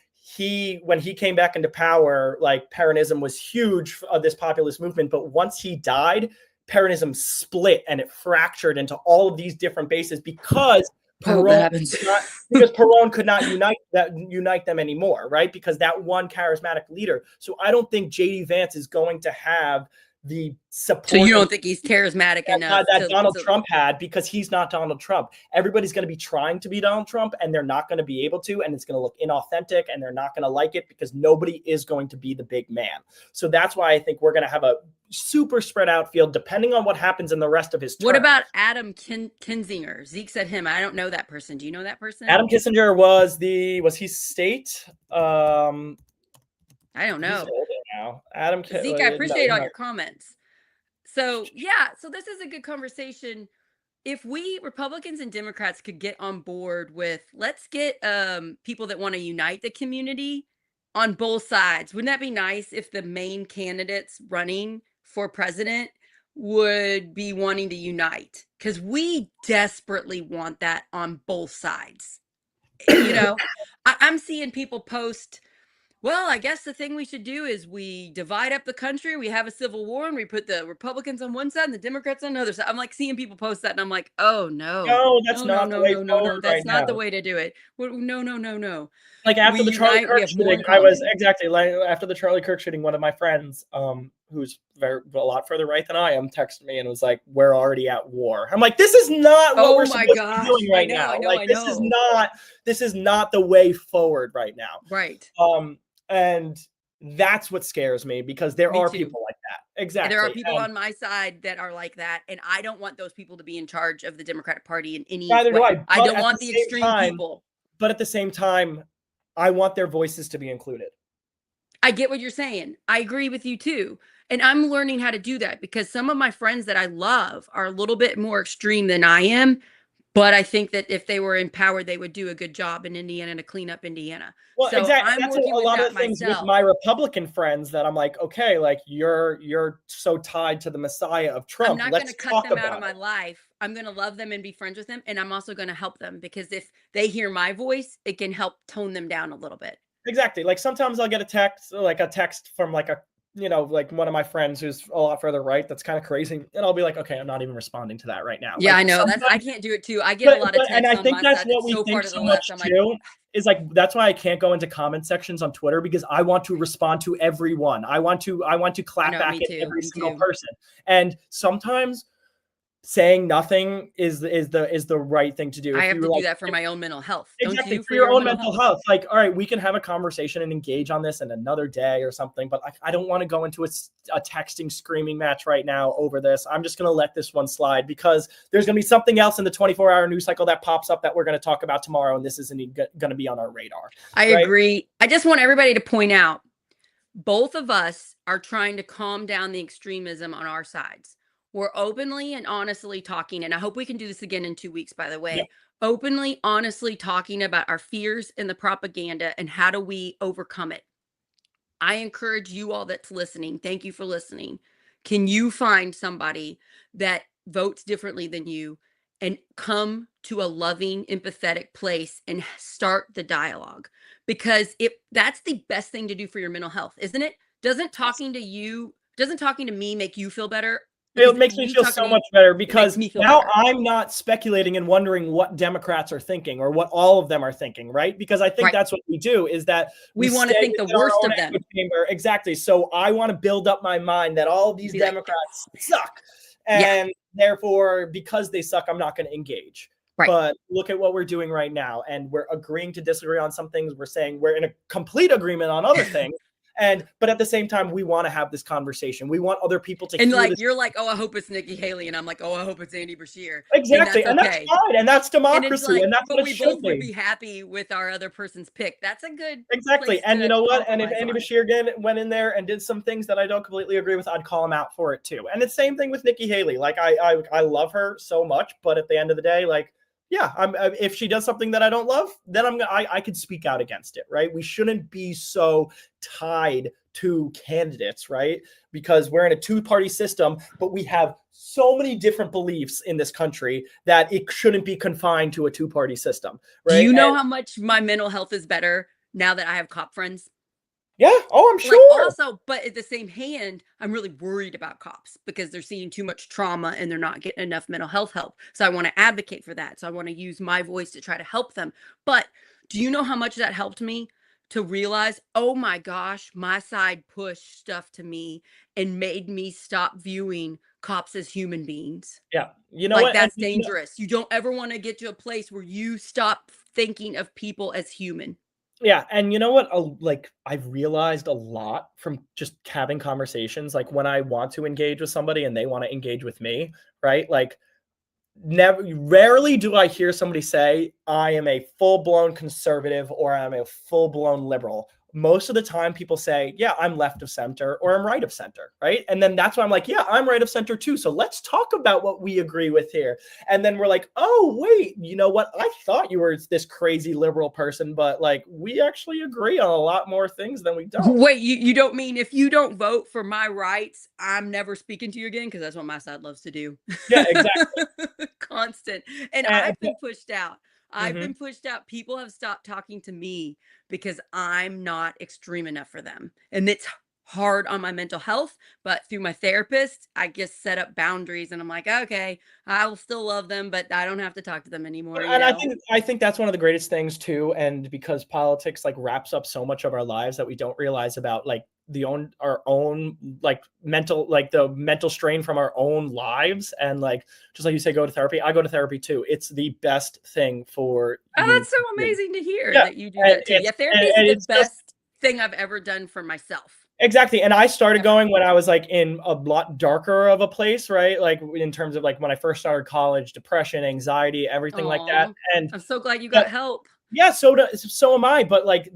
S2: when he came back into power, like Peronism was huge of this populist movement, but once he died, Peronism split and it fractured into all of these different bases because
S1: I hope that
S2: Perón
S1: happens.
S2: could not unite them anymore, right? Because that one charismatic leader. So I don't think JD Vance is going to have the
S1: So you
S2: support and
S1: don't think he's charismatic enough
S2: that
S1: to
S2: Donald Trump had, because he's not Donald Trump. Everybody's going to be trying to be Donald Trump, and they're not going to be able to, and it's going to look inauthentic, and they're not going to like it because nobody is going to be the big man. So that's why I think we're going to have a super spread out field depending on what happens in the rest of his term.
S1: What about Adam Kinzinger? Zeke said him. I don't know that person. Do you know that person?
S2: Adam Kissinger was he state?
S1: I don't
S2: He's
S1: know.
S2: older now. Adam
S1: Zeke, I appreciate all
S2: no.
S1: your comments. So yeah, so this is a good conversation. If we Republicans and Democrats could get on board with, let's get people that want to unite the community on both sides. Wouldn't that be nice if the main candidates running for president would be wanting to unite? Because we desperately want that on both sides. I'm seeing people post, well, I guess the thing we should do is we divide up the country. We have a civil war and we put the Republicans on one side and the Democrats on the other side. I'm like seeing people post that and I'm like, oh no,
S2: No, that's
S1: no, no,
S2: not the
S1: no,
S2: way
S1: no, no, no.
S2: forward right
S1: That's not the
S2: now.
S1: way to do it. No, no, no, no.
S2: Like
S1: We
S2: after the Charlie
S1: unite. We
S2: Kirk
S1: have more
S2: shooting,
S1: in
S2: I was
S1: common.
S2: exactly like after the Charlie Kirk shooting, one of my friends, who's a lot further right than I am, texted me and was like, "We're already at war." I'm like, "This is not what
S1: Oh
S2: we're
S1: my
S2: supposed to be
S1: gosh.
S2: doing right now. Like, this is not the way forward right now."
S1: Right.
S2: And that's what scares me, because there
S1: Me
S2: are
S1: too.
S2: people like that. Exactly.
S1: There are people
S2: And
S1: on my side that are like that, and I don't want those people to be in charge of the Democratic Party in any
S2: neither do
S1: way.
S2: I.
S1: I
S2: But
S1: don't
S2: at the
S1: want the
S2: same
S1: extreme
S2: time,
S1: people.
S2: I want their voices to be included.
S1: I get what you're saying. I agree with you too. And I'm learning how to do that because some of my friends that I love are a little bit more extreme than I am. But I think that if they were in power, they would do a good job in Indiana to clean up Indiana.
S2: Well,
S1: So
S2: exactly.
S1: I'm
S2: That's
S1: working
S2: a
S1: with
S2: lot of
S1: that
S2: the things with
S1: myself.
S2: my Republican friends that I'm like, okay, like you're so tied to the Messiah of Trump.
S1: I'm not going to
S2: Let's
S1: cut
S2: talk
S1: them out
S2: about
S1: of my
S2: it.
S1: life. I'm going to love them and be friends with them. And I'm also going to help them because if they hear my voice, it can help tone them down a little bit.
S2: Exactly. Like sometimes I'll get a text from like like one of my friends who's a lot further right. That's kind of crazy. And I'll be like, okay, I'm not even responding to that right now.
S1: Yeah,
S2: Like
S1: I know. I can't do it too. I get a lot of
S2: and
S1: texts
S2: I
S1: on
S2: think
S1: my
S2: that's
S1: side
S2: what
S1: that's
S2: we
S1: so far
S2: think
S1: to the
S2: so
S1: left.
S2: much
S1: I'm like,
S2: too. Is like that's why I can't go into comment sections on Twitter, because I want to respond to everyone. I want to
S1: I
S2: clap
S1: know,
S2: back
S1: me
S2: at
S1: too.
S2: every
S1: Me
S2: single
S1: too.
S2: person. And sometimes saying nothing is the right thing to do.
S1: I
S2: If
S1: have
S2: you
S1: to do
S2: like
S1: that for my own mental health. Don't
S2: exactly
S1: you?
S2: for
S1: For
S2: your
S1: your
S2: own
S1: mental
S2: mental
S1: health.
S2: health, like, all right, we can have a conversation and engage on this in another day or something, but I don't want to go into a texting screaming match right now over this. I'm just going to let this one slide, because there's going to be something else in the 24-hour news cycle that pops up that we're going to talk about tomorrow, and this isn't going to be on our radar.
S1: I
S2: Right?
S1: agree. I just want everybody to point out both of us are trying to calm down the extremism on our sides. We're openly and honestly talking, and I hope we can do this again in 2 weeks, by the
S2: Yeah.
S1: way. Openly, honestly talking about our fears and the propaganda and how do we overcome it. I encourage you all that's listening. Thank you for listening. Can you find somebody that votes differently than you and come to a loving, empathetic place and start the dialogue? Because that's the best thing to do for your mental health, isn't it? Doesn't talking to me make you feel better?
S2: It
S1: Because
S2: makes me
S1: you
S2: feel
S1: talking
S2: so
S1: to me,
S2: much better,
S1: it makes
S2: because
S1: me feel
S2: now
S1: better.
S2: I'm not speculating and wondering what Democrats are thinking or what all of them are thinking, right? Because I think
S1: Right.
S2: that's what we do, is that we
S1: We want
S2: stay
S1: to think the
S2: within our
S1: worst
S2: own
S1: of
S2: echo
S1: them.
S2: chamber. Exactly. So I want to build up my mind that all of these
S1: Be like, yes.
S2: Democrats suck.
S1: Yeah.
S2: And therefore, because they suck, I'm not going to engage.
S1: Right.
S2: But look at what we're doing right now. And we're agreeing to disagree on some things. We're saying we're in a complete agreement on other things. And but at the same time, we want to have this conversation. We want other people to
S1: And
S2: hear
S1: like
S2: this.
S1: you're like, oh, I hope it's Nikki Haley, and I'm like, oh, I hope it's Andy Bashir, and
S2: Exactly.
S1: that's
S2: And that's
S1: okay.
S2: fine. And that's
S1: And it's
S2: democracy.
S1: like,
S2: And that's
S1: but
S2: what it
S1: we
S2: should
S1: both would
S2: be.
S1: be happy with our other person's pick. That's a good
S2: Exactly.
S1: place
S2: And you
S1: to
S2: know what? And if
S1: compromise
S2: Andy
S1: on.
S2: Bashir again went in there and did some things that I don't completely agree with, I'd call him out for it too. And it's same thing with Nikki Haley. Like I love her so much, but at the end of the day, like, yeah, if she does something that I don't love, then I could speak out against it, right? We shouldn't be so tied to candidates, right? Because we're in a two-party system, but we have so many different beliefs in this country that it shouldn't be confined to a two-party system,
S1: Do
S2: right?
S1: you know
S2: And
S1: how much my mental health is better now that I have cop friends?
S2: yeah, oh, I'm
S1: Like,
S2: sure.
S1: also, but at the same hand, I'm really worried about cops because they're seeing too much trauma and they're not getting enough mental health help. So I want to advocate for that. So I want to use my voice to try to help them. But do you know how much that helped me to realize, oh my gosh, my side pushed stuff to me and made me stop viewing cops as human beings?
S2: Yeah. You know
S1: Like,
S2: what? And
S1: that's dangerous. You don't ever want to get to a place where you stop thinking of people as human.
S2: yeah, and you know what? Like I've realized a lot from just having conversations. Like when I want to engage with somebody and they want to engage with me, right? Like rarely do I hear somebody say, I am a full blown conservative or I'm a full blown liberal. Most of the time, people say, yeah, I'm left of center or I'm right of center, right? And then that's why I'm like, yeah, I'm right of center too. So let's talk about what we agree with here. And then we're like, oh, wait, you know what? I thought you were this crazy liberal person, but like we actually agree on a lot more things than we don't.
S1: Wait, you don't mean if you don't vote for my rights, I'm never speaking to you again? Because that's what my side loves to do.
S2: Yeah, exactly.
S1: Constant. And
S2: And,
S1: I've been pushed out. I've
S2: mhm.
S1: been pushed out. People have stopped talking to me because I'm not extreme enough for them. And it's hard on my mental health, but through my therapist, I just set up boundaries and I'm like, okay, I will still love them, but I don't have to talk to them anymore, you
S2: And
S1: know?
S2: I think that's one of the greatest things too, and because politics like wraps up so much of our lives that we don't realize about like our own like the mental strain from our own lives, and like just like you say, go to therapy. I go to therapy too. It's the best thing for
S1: Oh,
S2: you
S1: that's so
S2: to do.
S1: amazing to hear
S2: Yeah,
S1: that you do that too. Yeah, therapy is
S2: and
S1: the
S2: it's just
S1: best thing I've ever done for myself,
S2: exactly. And I started
S1: ever.
S2: going when I was like in a lot darker of a place, right? Like in terms of like when I first started college, depression, anxiety, everything like that.
S1: Aw,
S2: And
S1: I'm so glad you
S2: but
S1: got help.
S2: yeah, so am I. But like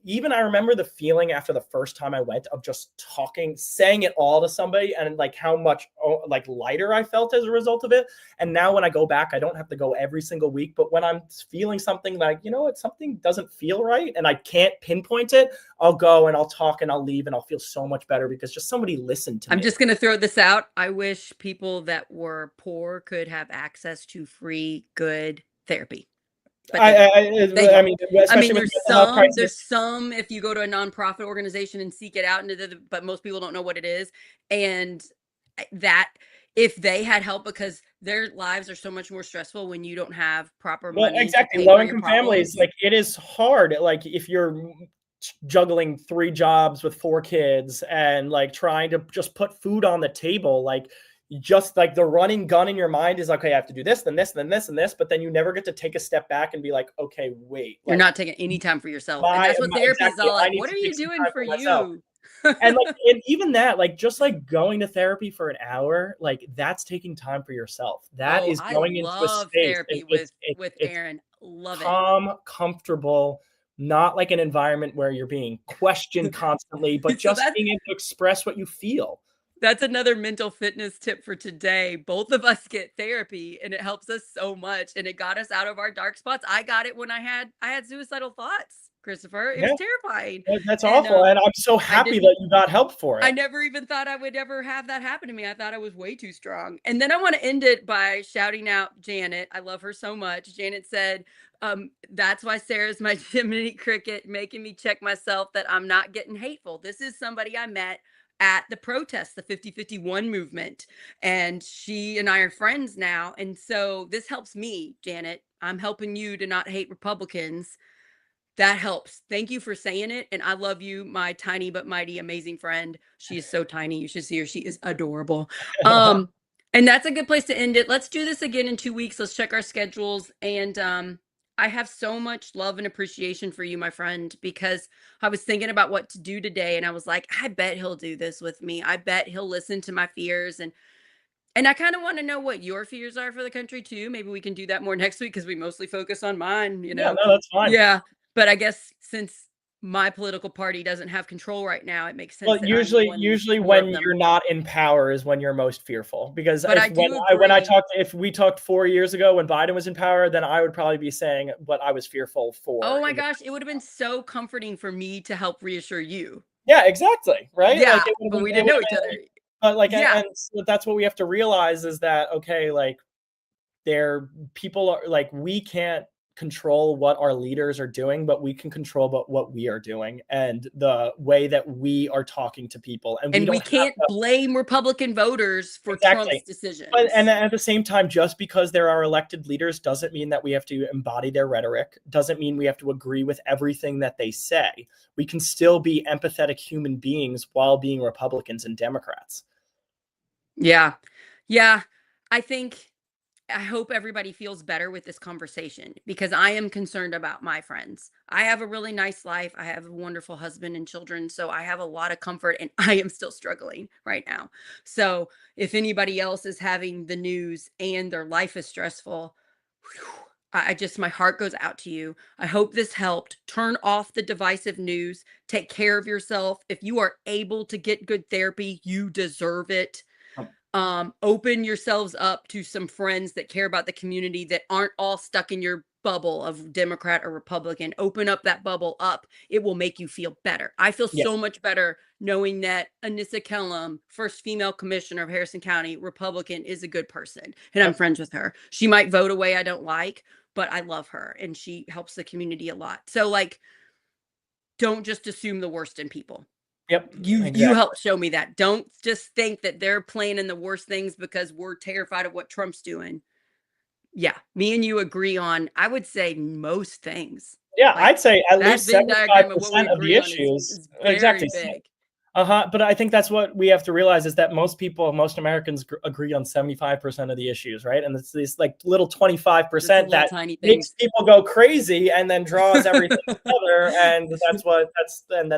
S2: even I remember the feeling after the first time I went of just talking, saying it all to somebody, and like how much like lighter I felt as a result of it. And now when I go back, I don't have to go every single week. But when I'm feeling something like, you know what, something doesn't feel right, and I can't pinpoint it, I'll go and I'll talk and I'll leave, and I'll feel so much better because just somebody listened to
S1: I'm
S2: me.
S1: just gonna throw this out. I wish people that were poor could have access to free, good therapy, but they don't. They
S2: I
S1: don't.
S2: mean,
S1: I mean,
S2: especially with the mental health
S1: there's
S2: crisis.
S1: some if you go to a nonprofit organization and seek it out, but most people don't know what it is, and that if they had help because their lives are so much more stressful when you don't have proper
S2: Well,
S1: money to
S2: exactly.
S1: pay
S2: Low
S1: for your
S2: income families,
S1: problems.
S2: like it is hard. Like if you're juggling 3 jobs with 4 kids and like trying to just put food on the table, like just like the running gun in your mind is like, okay, I have to do this, then this, then this, and this, but then you never get to take a step back and be like, okay, wait,
S1: You're
S2: like
S1: not taking any time for yourself, and that's what therapy is
S2: exactly,
S1: all
S2: I
S1: like.
S2: need
S1: What
S2: to
S1: are
S2: take
S1: you
S2: some
S1: doing
S2: time
S1: for
S2: for myself.
S1: you?
S2: And like, and even that, like just like going to therapy for an hour, like that's taking time for yourself. That
S1: Oh,
S2: is
S1: I
S2: going into a
S1: love
S2: space, and
S1: therapy with
S2: it's
S1: Aaron. Love it.
S2: calm, comfortable, not like an environment where you're being questioned constantly, but
S1: So
S2: just being able to express what you feel.
S1: that's another mental fitness tip for today. Both of us get therapy and it helps us so much and it got us out of our dark spots. I got it when I had suicidal thoughts, Christopher. It was
S2: Yeah,
S1: terrifying.
S2: that's
S1: And
S2: awful. And I'm so
S1: I
S2: happy
S1: didn't
S2: that you got help for
S1: I
S2: it.
S1: never even thought I would ever have that happen to me. I thought I was way too strong. And then I want to end it by shouting out Janet. I love her so much. Janet said, that's why Sarah's my Jiminy Cricket, making me check myself that I'm not getting hateful. This is somebody I met at the protest, the 5051 movement. And she and I are friends now. And so this helps me, Janet. I'm helping you to not hate Republicans. That helps. Thank you for saying it. And I love you, my tiny but mighty amazing friend. She is so tiny. You should see her. She is adorable. Um, and that's a good place to end it. Let's do this again in 2 weeks. Let's check our schedules. And I have so much love and appreciation for you, my friend, because I was thinking about what to do today and I was like, I bet he'll do this with me. I bet he'll listen to my fears and I kind of want to know what your fears are for the country too. Maybe we can do that more next week because we mostly focus on mine, you
S2: Yeah,
S1: know.
S2: no, that's fine.
S1: Yeah, but I guess since my political party doesn't have control right now, it makes sense
S2: Well,
S1: that I'm
S2: usually
S1: one with
S2: usually
S1: more of
S2: when
S1: them.
S2: you're not in power is when you're most fearful, because
S1: But I
S2: if
S1: do
S2: when I
S1: agree.
S2: talked if we talked 4 years ago when Biden was in power, then I would probably be saying what I was fearful
S1: Oh
S2: for
S1: my
S2: in the
S1: gosh, it would have been so comforting for me to help reassure you.
S2: Yeah, exactly, right? Like,
S1: Yeah, but we
S2: it
S1: didn't
S2: would
S1: know
S2: have
S1: each other.
S2: been but, like,
S1: Yeah,
S2: and so that's what we have to realize is that, okay, like, there people are like, we can't control what our leaders are doing, but we can control what we are doing and the way that we are talking to people, and we
S1: and we
S2: don't have
S1: can't blame Republican voters for Trump's
S2: exactly. But and
S1: decisions.
S2: at the same time, just because there are elected leaders doesn't mean that we have to embody their rhetoric, doesn't mean we have to agree with everything that they say. We can still be empathetic human beings while being Republicans and Democrats.
S1: Yeah. Yeah. I think I hope everybody feels better with this conversation because I am concerned about my friends. I have a really nice life. I have a wonderful husband and children. So I have a lot of comfort and I am still struggling right now. So if anybody else is having the news and their life is stressful, whew, I just, my heart goes out to you. I hope this helped. Turn off the divisive news. Take care of yourself. If you are able to get good therapy, you deserve it. Open yourselves up to some friends that care about the community that aren't all stuck in your bubble of Democrat or Republican. Open up that bubble up. It will make you feel better. I feel
S2: Yeah.
S1: so much better knowing that Anissa Kellum, first female commissioner of Harrison County, Republican, is a good person and I'm
S2: Yep.
S1: friends with her. She might vote a way I don't like, but I love her and she helps the community a lot. So like don't just assume the worst in people.
S2: Yep.
S1: You
S2: Exactly.
S1: help show me that. Don't just think that they're planning the worst things because we're terrified of what Trump's doing. Yeah, me and you agree on, I would say most things.
S2: Yeah,
S1: Like
S2: I'd say at
S1: that
S2: least
S1: Venn diagram of what we
S2: 75% of
S1: agree
S2: the
S1: on
S2: issues.
S1: is very
S2: Exactly.
S1: big.
S2: Uh-huh, but I think that's what we have to realize is that most people, most Americans agree on 75% of the issues, right? And it's these like little
S1: Just the
S2: 25%
S1: little
S2: that
S1: tiny
S2: makes
S1: things.
S2: people go crazy and then draws everything together. And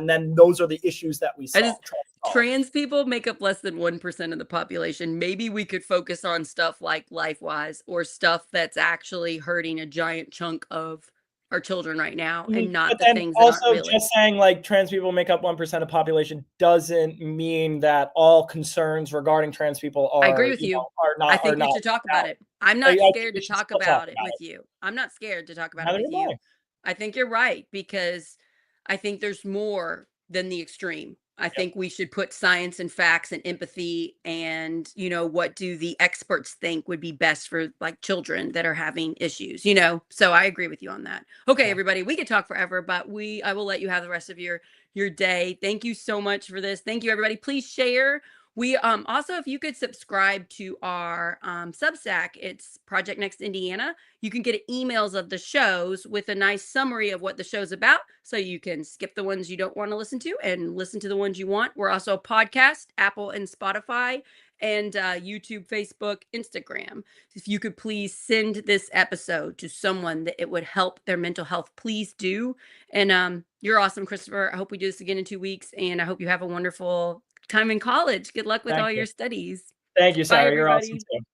S2: then those are the issues that we
S1: I just
S2: solve, try to solve.
S1: trans people make up less than 1% of the population. Maybe we could focus on stuff like LifeWise or stuff that's actually hurting a giant chunk of our children right now and not
S2: But
S1: the
S2: then
S1: things that aren't
S2: also
S1: really.
S2: just saying like trans people make up 1% of population doesn't mean that all concerns regarding trans people
S1: I agree
S2: are,
S1: with you. I
S2: are
S1: think we
S2: not
S1: should talk about
S2: valid.
S1: it. I'm
S2: I
S1: not
S2: think
S1: scared
S2: we
S1: to
S2: should
S1: talk
S2: still talk
S1: about it
S2: about
S1: with
S2: it.
S1: you. I'm not scared to talk about it
S2: Neither
S1: with
S2: am I.
S1: you. I think you're right because I think there's more than the extreme. I
S2: Yep.
S1: think we should put science and facts and empathy and, what do the experts think would be best for like children that are having issues. So I agree with you on that. Okay,
S2: Yeah.
S1: everybody, we could talk forever, but I will let you have the rest of your day. Thank you so much for this. Thank you everybody. Please share. We also, if you could subscribe to our Substack, it's Project Next Indiana. You can get emails of the shows with a nice summary of what the show's about, so you can skip the ones you don't want to listen to and listen to the ones you want. We're also a podcast, Apple and Spotify, and YouTube, Facebook, Instagram. If you could please send this episode to someone that it would help their mental health, please do. And you're awesome, Christopher. I hope we do this again in 2 weeks, and I hope you have a wonderful time in college. Good luck with
S2: Thank
S1: all
S2: you.
S1: your studies.
S2: Thank you,
S1: Bye,
S2: Sarah. You're awesome
S1: everybody.
S2: too.